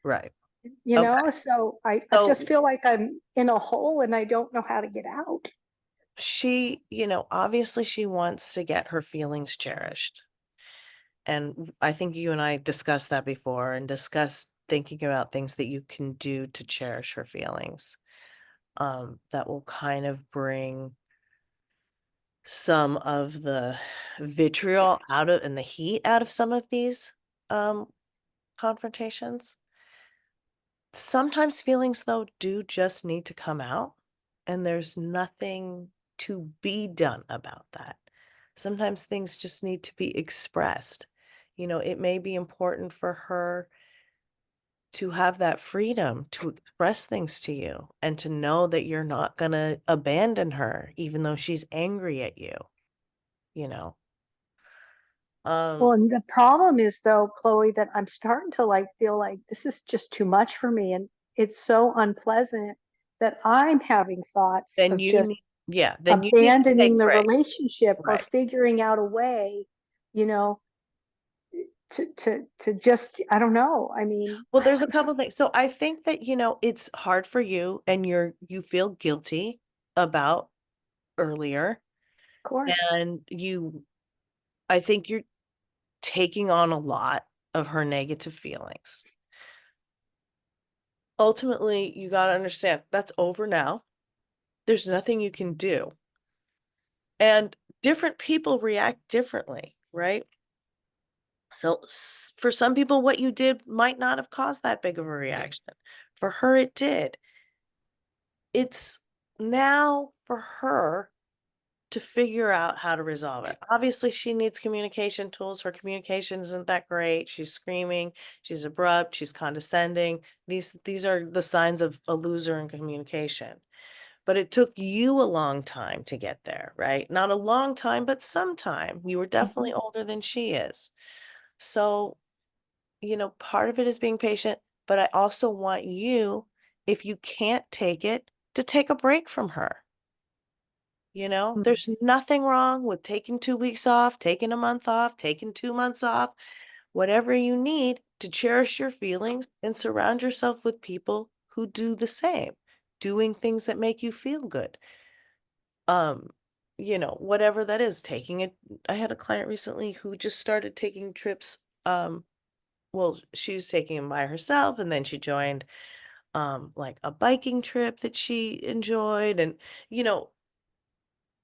S1: Right. Okay.
S3: So I
S1: So
S3: just feel like I'm in a hole and I don't know how to get out.
S1: she, obviously she wants to get her feelings cherished. And I think you and I discussed that before and discussed thinking about things that you can do to cherish her feelings. That will kind of bring some of the vitriol out of and the heat out of some of these um confrontations. Sometimes feelings though do just need to come out and there's nothing to be done about that. Sometimes things just need to be expressed. It may be important for her to have that freedom to express things to you and to know that you're not going to abandon her even though she's angry at you, you know.
S3: Well,
S1: Um
S3: and the problem is though, Chloe, that I'm starting to like feel like this is just too much for me. And it's so unpleasant that I'm having thoughts
S1: then
S3: of
S1: you
S3: just
S1: need yeah, then you need to take
S3: abandoning
S1: a
S3: the
S1: break.
S3: relationship or
S1: Right.
S3: figuring out a way, you know, to just, I don't know. I mean,
S1: Well, there's a couple things. So I think that, it's hard for you and you feel guilty about earlier
S3: of course.
S1: and I think you're taking on a lot of her negative feelings. Ultimately, you got to understand that's over now. There's nothing you can do. And different people react differently, right? So for some people, what you did might not have caused that big of a reaction. For her, it did. It's now for her to figure out how to resolve it. Obviously, she needs communication tools. Her communication isn't that great. She's screaming, she's abrupt, she's condescending. These are the signs of a loser in communication. But it took you a long time to get there, right? Not a long time, but some time. You were
S3: Mhm.
S1: definitely older than she is. So, part of it is being patient, but I also want you, if you can't take it, to take a break from her.
S3: Mhm.
S1: There's nothing wrong with taking 2 weeks off, taking a month off, taking 2 months off, whatever you need to cherish your feelings and surround yourself with people who do the same, doing things that make you feel good. Um, whatever that is, taking it. I had a client recently who just started taking trips. Well, she was taking them by herself and then she joined like a biking trip that she enjoyed and you know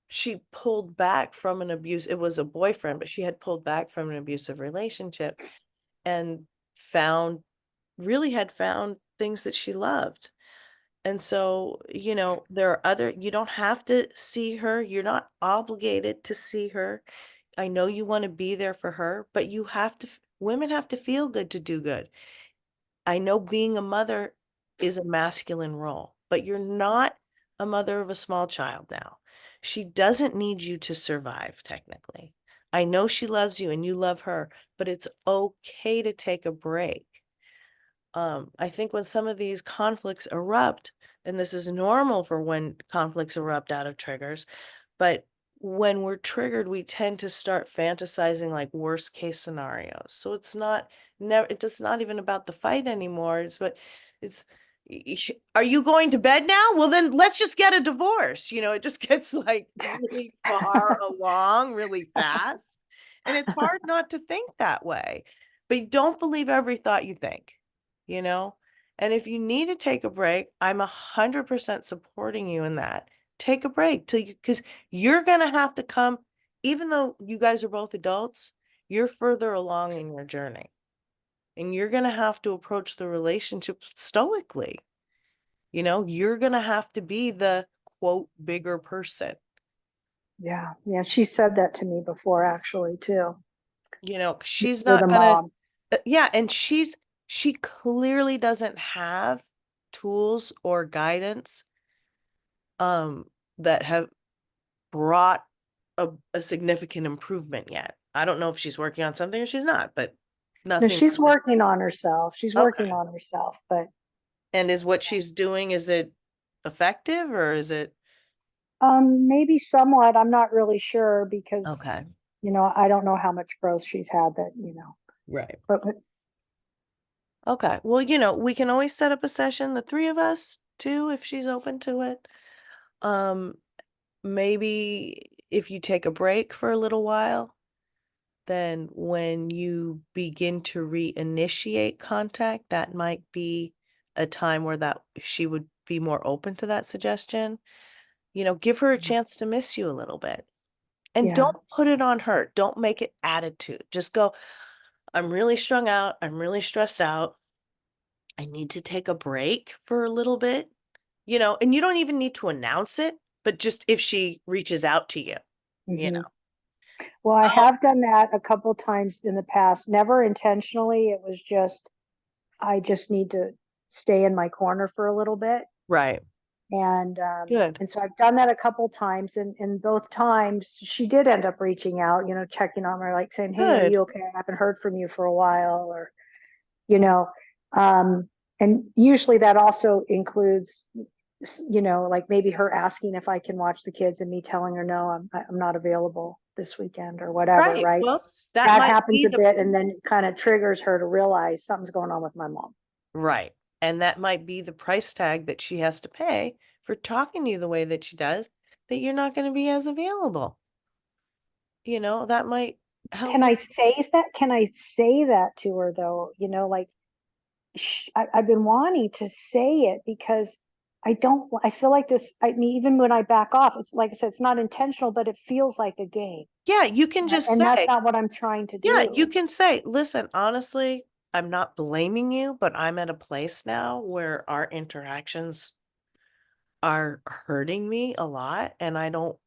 S1: she pulled back from an abuse it was a boyfriend, but she had pulled back from an abusive relationship and found really had found things that she loved. And so, there are other you don't have to see her, you're not obligated to see her. I know you want to be there for her, but you have to women have to feel good to do good. I know being a mother is a masculine role, but you're not a mother of a small child now. She doesn't need you to survive, technically. I know she loves you and you love her, but it's okay to take a break. I think when some of these conflicts erupt, and this is normal for when conflicts erupt out of triggers, but when we're triggered, we tend to start fantasizing like worst case scenarios. So it's not never it's not even about the fight anymore. It's are you going to bed now? Well, then let's just get a divorce. It just gets like really far along really fast. And it's hard not to think that way. But don't believe every thought you think, you know? And if you need to take a break, I'm 100% supporting you in that. Take a break till because you're going to have to come, even though you guys are both adults, you're further along in your journey. And you're going to have to approach the relationship stoically. You're going to have to be the quote bigger person.
S3: Yeah. Yeah. She said that to me before, actually, too.
S1: She's
S3: You're the
S1: not gonna,
S3: mom.
S1: yeah, and she clearly doesn't have tools or guidance that have brought a significant improvement yet. I don't know if she's working on something or she's not, but
S3: No,
S1: nothing.
S3: she's working on herself. She's working
S1: Okay.
S3: on herself, but
S1: And is what she's doing, is it effective or is it?
S3: maybe somewhat. I'm not really sure because,
S1: Okay.
S3: I don't know how much growth she's had that,
S1: Right.
S3: but
S1: Okay. Well, we can always set up a session, the three of us too, if she's open to it. Um, Maybe if you take a break for a little while, then when you begin to reinitiate contact, that might be a time where that she would be more open to that suggestion. Give her a chance to miss you a little bit. And
S3: yeah.
S1: don't put it on her. Don't make it attitude. Just go, I'm really strung out. I'm really stressed out. I need to take a break for a little bit, and you don't even need to announce it, but just if she reaches out to you, you
S3: Hmm.
S1: know.
S3: Well, I
S1: Oh,
S3: have done that a couple times in the past, never intentionally. It was just, I just need to stay in my corner for a little bit.
S1: right.
S3: And
S1: Good.
S3: and so I've done that a couple times, and both times she did end up reaching out, checking on her, like saying, "Hey, are
S1: Good.
S3: you okay? I haven't heard from you for a while," or you know, um, and usually that also includes, like maybe her asking if I can watch the kids and me telling her no, I'm not available this weekend or whatever,
S1: Right.
S3: right?
S1: Well, that
S3: That
S1: might
S3: happens
S1: be
S3: a
S1: the
S3: bit, and then it kind of triggers her to realize something's going on with my mom.
S1: right. And that might be the price tag that she has to pay for talking to you the way that she does, that you're not going to be as available. That might help
S3: Can
S1: you.
S3: I say that? Can I say that to her though? Like I've been wanting to say it because I don't, I feel like this, I mean, even when I back off, it's like I said, it's not intentional, but it feels like a game.
S1: Yeah, you can just
S3: And that's
S1: say,
S3: not what I'm trying to
S1: yeah, you
S3: do.
S1: can say, listen, honestly, I'm not blaming you, but I'm at a place now where our interactions are hurting me a lot and I don't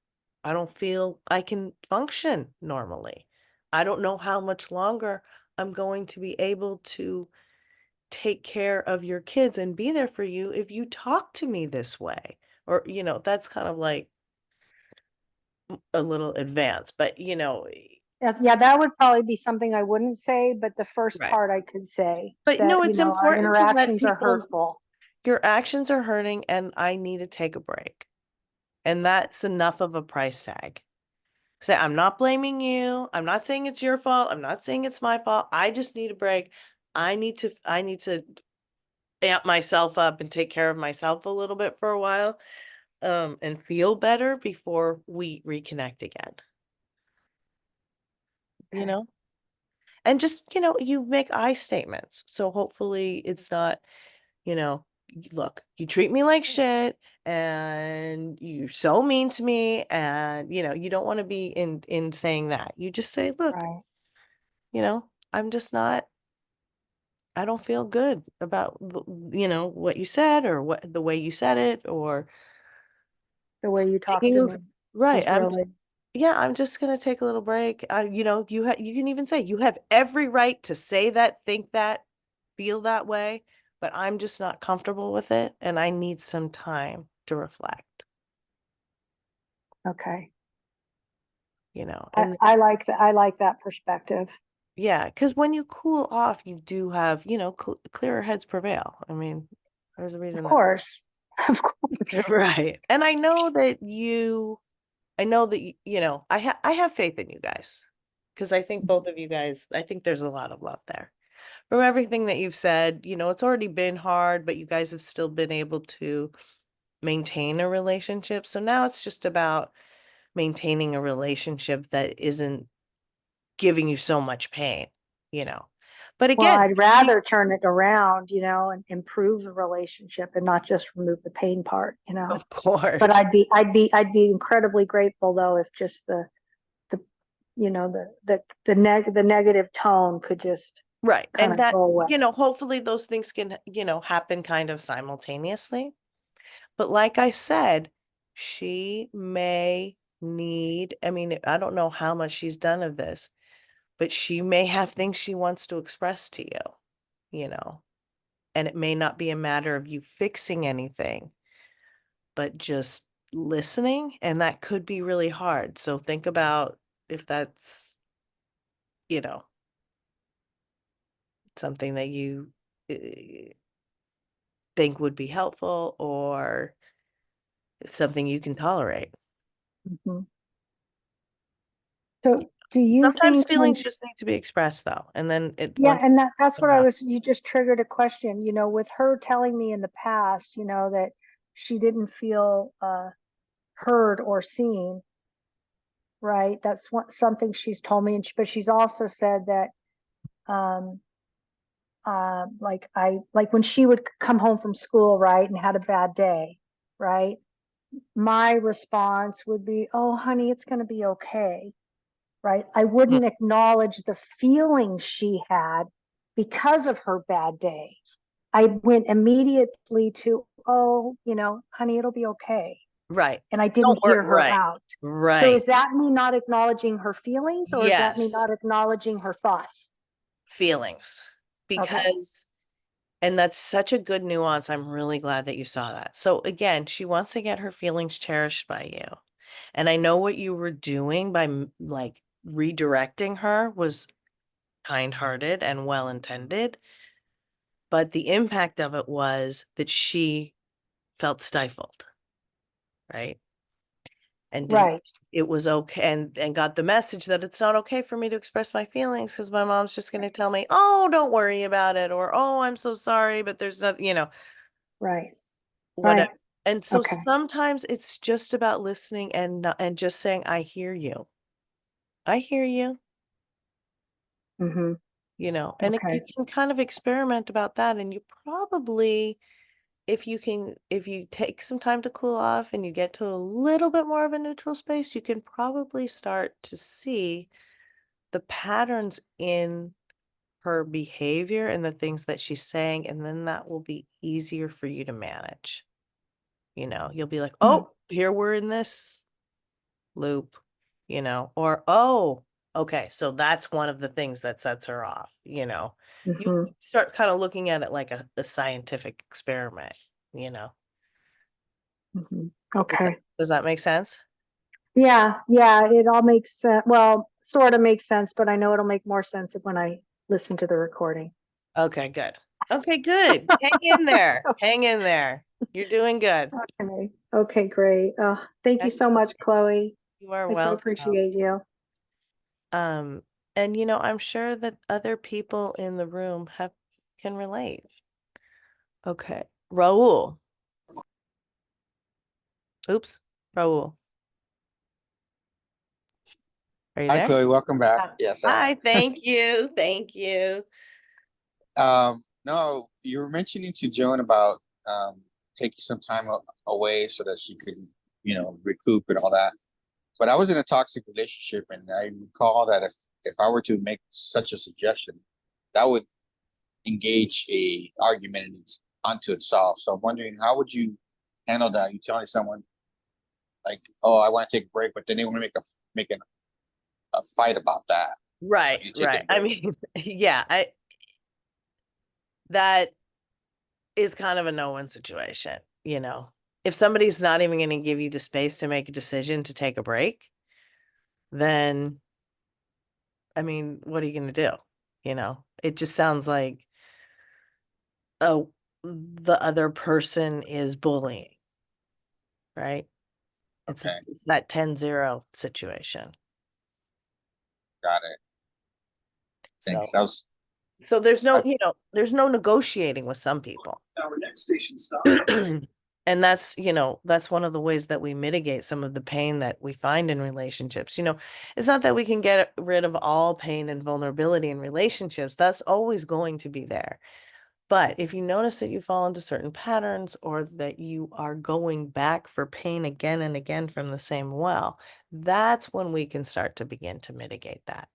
S1: feel I can function normally. I don't know how much longer I'm going to be able to take care of your kids and be there for you if you talk to me this way. Or, that's kind of like a little advanced, but
S3: Yeah, that would probably be something I wouldn't say, but the first
S1: right.
S3: part I could say
S1: But no,
S3: that,
S1: it's
S3: our
S1: important to let
S3: interactions are
S1: people,
S3: hurtful.
S1: your actions are hurting and I need to take a break. And that's enough of a price tag. Say, I'm not blaming you. I'm not saying it's your fault. I'm not saying it's my fault. I just need a break. I need to amp myself up and take care of myself a little bit for a while, and feel better before we reconnect again. You
S3: Okay.
S1: know? And just, you make I statements. So hopefully it's not, look, you treat me like shit and you're so mean to me and you don't want to be in saying that. You just say, look,
S3: Right.
S1: I'm just not, I don't feel good about what you said or what the way you said it or
S3: The way you talk
S1: taking
S3: to
S1: a,
S3: me
S1: right.
S3: is really,
S1: Yeah, I'm just gonna take a little break. You can even say you have every right to say that, think that, feel that way, but I'm just not comfortable with it and I need some time to reflect,
S3: Okay.
S1: and
S3: I like that. I like that perspective.
S1: yeah, because when you cool off, you do have, clearer heads prevail. I mean, there's a
S3: Of
S1: reason that.
S3: course. Of course.
S1: Right. And I know that I have faith in you guys because I think both of you guys, I think there's a lot of love there. From everything that you've said, it's already been hard, but you guys have still been able to maintain a relationship. So now it's just about maintaining a relationship that isn't giving you so much pain, you know. But
S3: Well,
S1: again,
S3: I'd rather turn it around, and improve the relationship and not just remove the pain part.
S1: of
S3: But
S1: course.
S3: I'd be incredibly grateful though if just the the negative tone could just
S1: Right.
S3: kind
S1: And
S3: of
S1: that,
S3: go away.
S1: hopefully those things can, happen kind of simultaneously. But like I said, she may need, I mean, I don't know how much she's done of this, but she may have things she wants to express to you, you know, and it may not be a matter of you fixing anything, but just listening. And that could be really hard. So think about if that's, you know, something that you think would be helpful or something you can tolerate.
S3: Mhm. So do you
S1: Sometimes
S3: think when,
S1: feelings just need to be expressed though. And then it
S3: yeah,
S1: once
S3: and that's what
S1: come out.
S3: you just triggered a question, with her telling me in the past, that she didn't feel heard or seen, right? That's something she's told me, and but she's also said that, um, like when she would come home from school, right, and had a bad day, right? My response would be, "Oh, honey, it's going to be okay." Right? I
S1: Mm,
S3: wouldn't acknowledge the feelings she had because of her bad day. I went immediately to, "Oh, honey, it'll be okay."
S1: right.
S3: And I
S1: Don't
S3: didn't
S1: worry.
S3: hear her
S1: Right.
S3: out. So
S1: Right.
S3: is that me not acknowledging her feelings, or is that me
S1: Yes.
S3: not acknowledging her thoughts?
S1: Feelings.
S3: Okay.
S1: Because, and that's such a good nuance. I'm really glad that you saw that. So again, she wants to get her feelings cherished by you. And I know what you were doing by like redirecting her was kind-hearted and well-intended, but the impact of it was that she felt stifled, right? And didn't
S3: Right.
S1: it was okay and got the message that it's not okay for me to express my feelings because my mom's just going to tell me, "Oh, don't worry about it," or, "Oh, I'm so sorry, but there's nothing,"
S3: Right.
S1: whatever.
S3: Right.
S1: And so
S3: Okay.
S1: sometimes it's just about listening and just saying, "I hear you. I hear you."
S3: Mm-hmm.
S1: And you
S3: Okay.
S1: can kind of experiment about that. And you probably, if you take some time to cool off and you get to a little bit more of a neutral space, you can probably start to see the patterns in her behavior and the things that she's saying. And then that will be easier for you to manage. You'll be like,
S3: Mm-hmm.
S1: "Oh, here we're in this loop," or, "Oh, okay, so that's one of the things that sets her off." You
S3: Mm-hmm.
S1: start kind of looking at it like a scientific experiment, you know.
S3: Mm-hmm.
S1: Does that,
S3: Okay.
S1: does that make sense?
S3: Yeah, yeah, it all makes sense. Well, sort of makes sense, but I know it'll make more sense when I listen to the recording.
S1: Okay, good. Okay, good. Hang in there. Hang in there. You're doing good.
S3: Okay. Okay, great. Thank you so
S1: Excellent.
S3: much, Chloe.
S1: You are
S3: I so
S1: welcome.
S3: appreciate you.
S1: Um, and I'm sure that other people in the room can relate. Okay. Raul. Oops. Raul. Are you
S4: Hi,
S1: there?
S4: Chloe. Welcome back.
S1: Hi.
S4: Yes, I
S1: Hi, thank you. Thank you.
S4: am. No, you were mentioning to Joan about taking some time away so that she could, recoup and all that. But I was in a toxic relationship, and I recall that if I were to make such a suggestion, that would engage a argument onto itself. So I'm wondering, how would you handle that? You telling someone like, "Oh, I want to take a break," but then they want to make a fight about that.
S1: Right,
S4: You taking
S1: right.
S4: a
S1: I
S4: break?
S1: mean, yeah, that is kind of a no-win situation, you know. If somebody's not even going to give you the space to make a decision to take a break, then I mean, what are you going to do? You know, it just sounds like, oh, the other person is bullying, right?
S4: Okay,
S1: It's that 10-0 situation.
S4: got it.
S1: So
S4: Thanks. That was,
S1: so there's no,
S4: I,
S1: you know, there's no negotiating with some people.
S5: Our next station stop is
S1: And that's, you know, that's one of the ways that we mitigate some of the pain that we find in relationships. You know, it's not that we can get rid of all pain and vulnerability in relationships. That's always going to be there. But if you notice that you fall into certain patterns or that you are going back for pain again and again from the same well, that's when we can start to begin to mitigate that.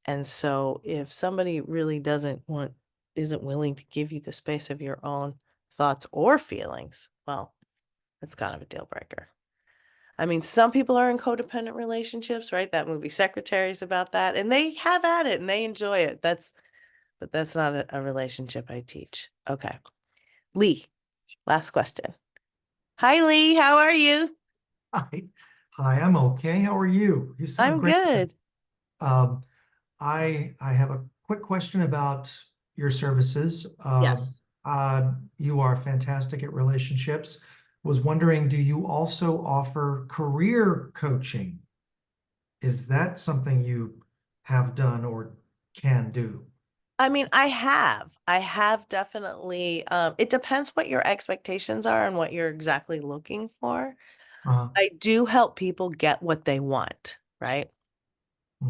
S1: And so if somebody really isn't willing to give you the space of your own thoughts or feelings, well, that's kind of a deal breaker. I mean, some people are in codependent relationships, right? That movie Secretaries about that, and they have at it and they enjoy it. But that's not a relationship I teach. Okay. Lee, last question. Hi, Lee. How are you?
S5: Hi. Hi, I'm okay. How are you? You sound
S1: I'm
S5: great.
S1: good.
S5: Um, I have a quick question about your services.
S1: Yes.
S5: You are fantastic at relationships. Was wondering, do you also offer career coaching? Is that something you have done or can do?
S1: I mean, I have definitely, it depends what your expectations are and what you're exactly looking for.
S5: Uh,
S1: I do help people get what they want, right?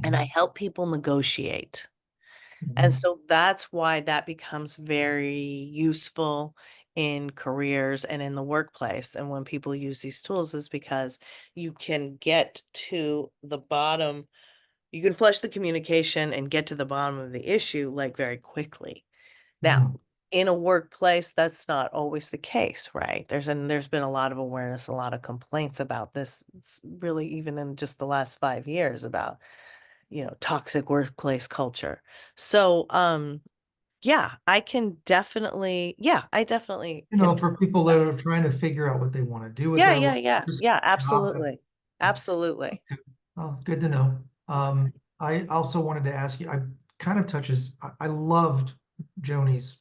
S1: And I
S5: mhm,
S1: help people negotiate. And
S5: mhm,
S1: so that's why that becomes very useful in careers and in the workplace. And when people use these tools is because you can get to the bottom, you can flush the communication and get to the bottom of the issue like very quickly. Now,
S5: mhm,
S1: in a workplace, that's not always the case, right? There's been a lot of awareness, a lot of complaints about this, really even in just the last 5 years about, you know, toxic workplace culture. So, yeah, I definitely can.
S5: For people that are trying to figure out what they want to do with
S1: Yeah,
S5: their
S1: yeah,
S5: life,
S1: yeah,
S5: just
S1: yeah,
S5: job.
S1: absolutely. Absolutely.
S5: Oh, good to know. I also wanted to ask you, I kind of touches, I loved Joni's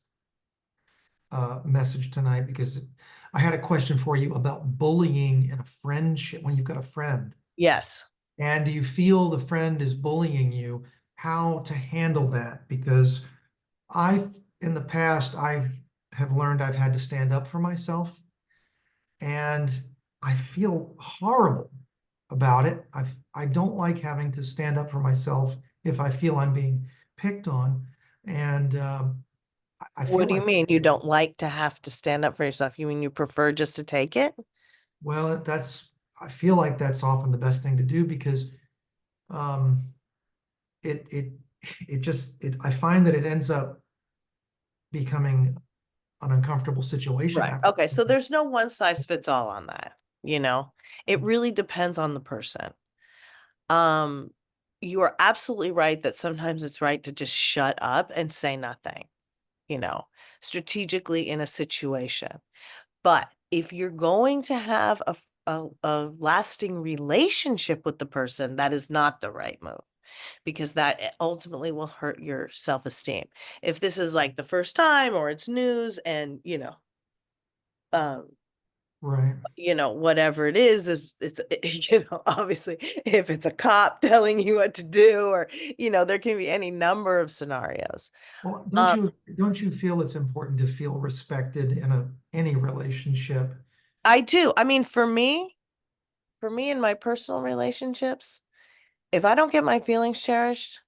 S5: message tonight because I had a question for you about bullying in a friendship when you've got a friend.
S1: Yes.
S5: And do you feel the friend is bullying you, how to handle that? Because in the past, have learned I've had to stand up for myself, and I feel horrible about it. I don't like having to stand up for myself if I feel I'm being picked on, and I feel
S1: What do you
S5: like,
S1: mean you don't like to have to stand up for yourself? You mean you prefer just to take it?
S5: well, I feel like that's often the best thing to do because um, it it it just I find that it ends up becoming an uncomfortable situation
S1: Right.
S5: after.
S1: Okay. So there's no one size fits all on that, you know? It really depends on the person. Um, you are absolutely right that sometimes it's right to just shut up and say nothing, you know, strategically in a situation. But if you're going to have a lasting relationship with the person, that is not the right move because that ultimately will hurt your self-esteem. If this is like the first time or it's news and, um,
S5: Right.
S1: whatever it is, if it's, obviously if it's a cop telling you what to do or, there can be any number of scenarios.
S5: Well,
S1: Um,
S5: don't you feel it's important to feel respected in any relationship?
S1: I do. I mean, for me in my personal relationships, if I don't get my feelings cherished,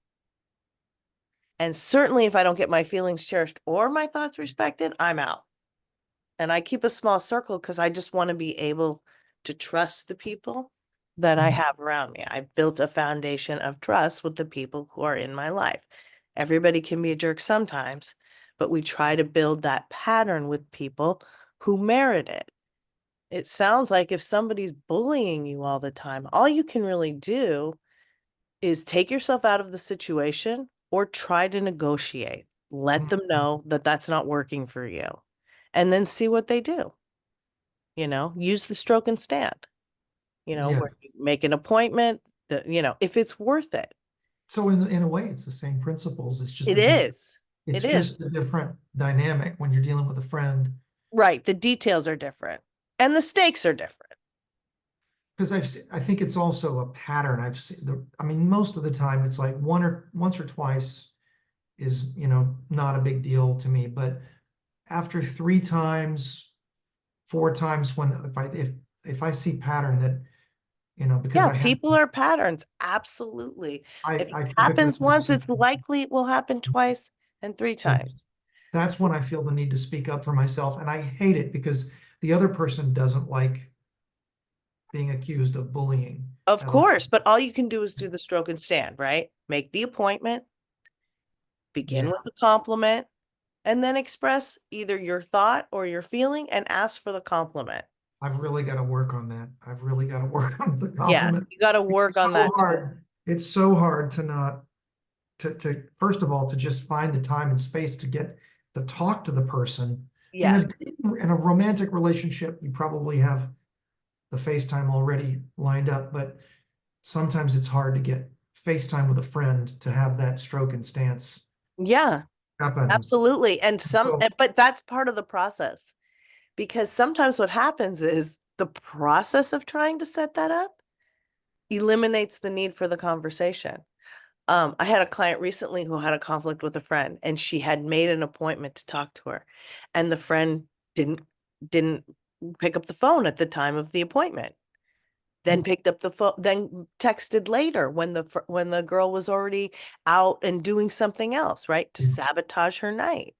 S1: and certainly if I don't get my feelings cherished or my thoughts respected, I'm out. And I keep a small circle because I just want to be able to trust the people that I
S5: Mhm.
S1: have around me. I built a foundation of trust with the people who are in my life. Everybody can be a jerk sometimes, but we try to build that pattern with people who merit it. It sounds like if somebody's bullying you all the time, all you can really do is take yourself out of the situation or try to negotiate. Let them know that that's not working for you. and then see what they do. Use the stroke and stand,
S5: Yes.
S1: where you make an appointment that, if it's worth it.
S5: So in a way, it's the same principles. It's just
S1: It
S5: a different,
S1: is.
S5: it's
S1: It is.
S5: just a different dynamic when you're dealing with a friend.
S1: Right. The details are different and the stakes are different.
S5: Because I think it's also a pattern. I've seen I mean, most of the time it's like once or twice is, not a big deal to me. But after 3 times, 4 times, if I see pattern that, because
S1: Yeah, people are patterns. Absolutely. If it
S5: I typically,
S1: happens once, it's likely it will happen twice and 3
S5: yes,
S1: times.
S5: that's when I feel the need to speak up for myself. And I hate it because the other person doesn't like being accused of bullying.
S1: Of
S5: At least,
S1: course, but all you can do is do the stroke and stand, right? Make the appointment, begin
S5: yeah,
S1: with a compliment, and then express either your thought or your feeling and ask for the compliment.
S5: I've really got to work on that. I've really got to work on the
S1: Yeah,
S5: compliment.
S1: you got to
S5: It's
S1: work on
S5: so
S1: that too.
S5: hard. It's so hard to not to first of all to just find the time and space to get to talk to the person.
S1: Yes.
S5: In a romantic relationship, you probably have the FaceTime already lined up, but sometimes it's hard to get FaceTime with a friend to have that stroke and stance
S1: Yeah,
S5: happen.
S1: absolutely. And
S5: So
S1: but that's part of the process, because sometimes what happens is the process of trying to set that up eliminates the need for the conversation. I had a client recently who had a conflict with a friend, and she had made an appointment to talk to her, and the friend didn't pick up the phone at the time of the appointment. Then picked up the phone, then texted later when the girl was already out and doing something else, right? To sabotage her night.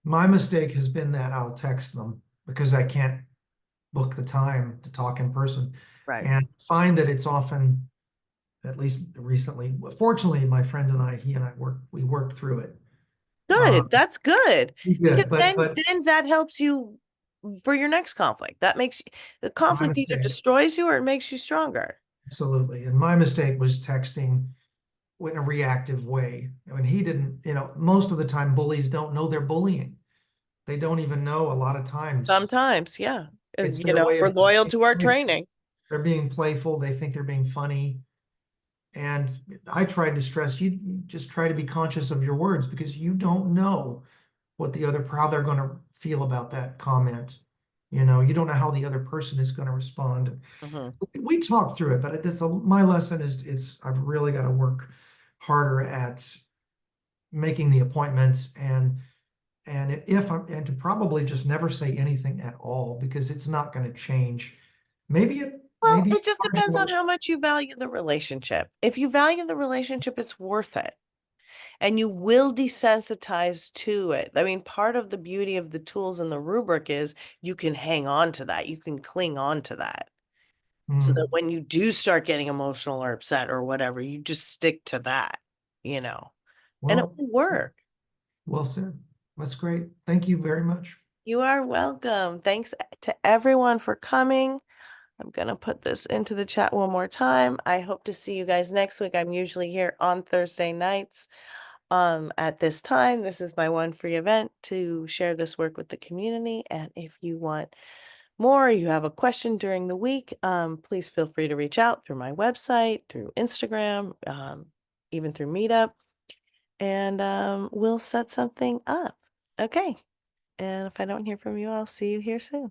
S5: my mistake has been that I'll text them because I can't book the time to talk in person,
S1: Right.
S5: and find that it's often, at least recently, fortunately, my friend and he and I worked through it.
S1: Good. That's good.
S5: We
S1: Because
S5: did,
S1: then that helps you for your next conflict. That makes the
S5: my
S1: conflict either
S5: mistake,
S1: destroys you or it makes you stronger.
S5: absolutely. And my mistake was texting in a reactive way. I mean, he didn't, most of the time bullies don't know they're bullying. They don't even know a lot of times.
S1: Sometimes, yeah.
S5: It's their way
S1: We're
S5: of
S1: loyal to our training.
S5: they're being playful. They think they're being funny. And I tried to stress, you just try to be conscious of your words because you don't know what how they're going to feel about that comment. You don't know how the other person is going to respond.
S1: Mhm.
S5: We talked through it, but my lesson is I've really got to work harder at making the appointment and to probably just never say anything at all because it's not going to change.
S1: Well,
S5: Maybe
S1: it
S5: it's
S1: just
S5: hard
S1: depends on
S5: to,
S1: how much you value the relationship. If you value the relationship, it's worth it. And you will desensitize to it. I mean, part of the beauty of the tools and the rubric is you can hang on to that. You can cling on to that. So that when you do start getting emotional or upset or whatever, you just stick to that, and it
S5: well,
S1: will work.
S5: well said. That's great. Thank you very much.
S1: You are welcome. Thanks to everyone for coming. I'm going to put this into the chat one more time. I hope to see you guys next week. I'm usually here on Thursday nights at this time. This is my one free event to share this work with the community. And if you want more, you have a question during the week, please feel free to reach out through my website, through Instagram, even through Meetup, and we'll set something up. Okay. And if I don't hear from you, I'll see you here soon.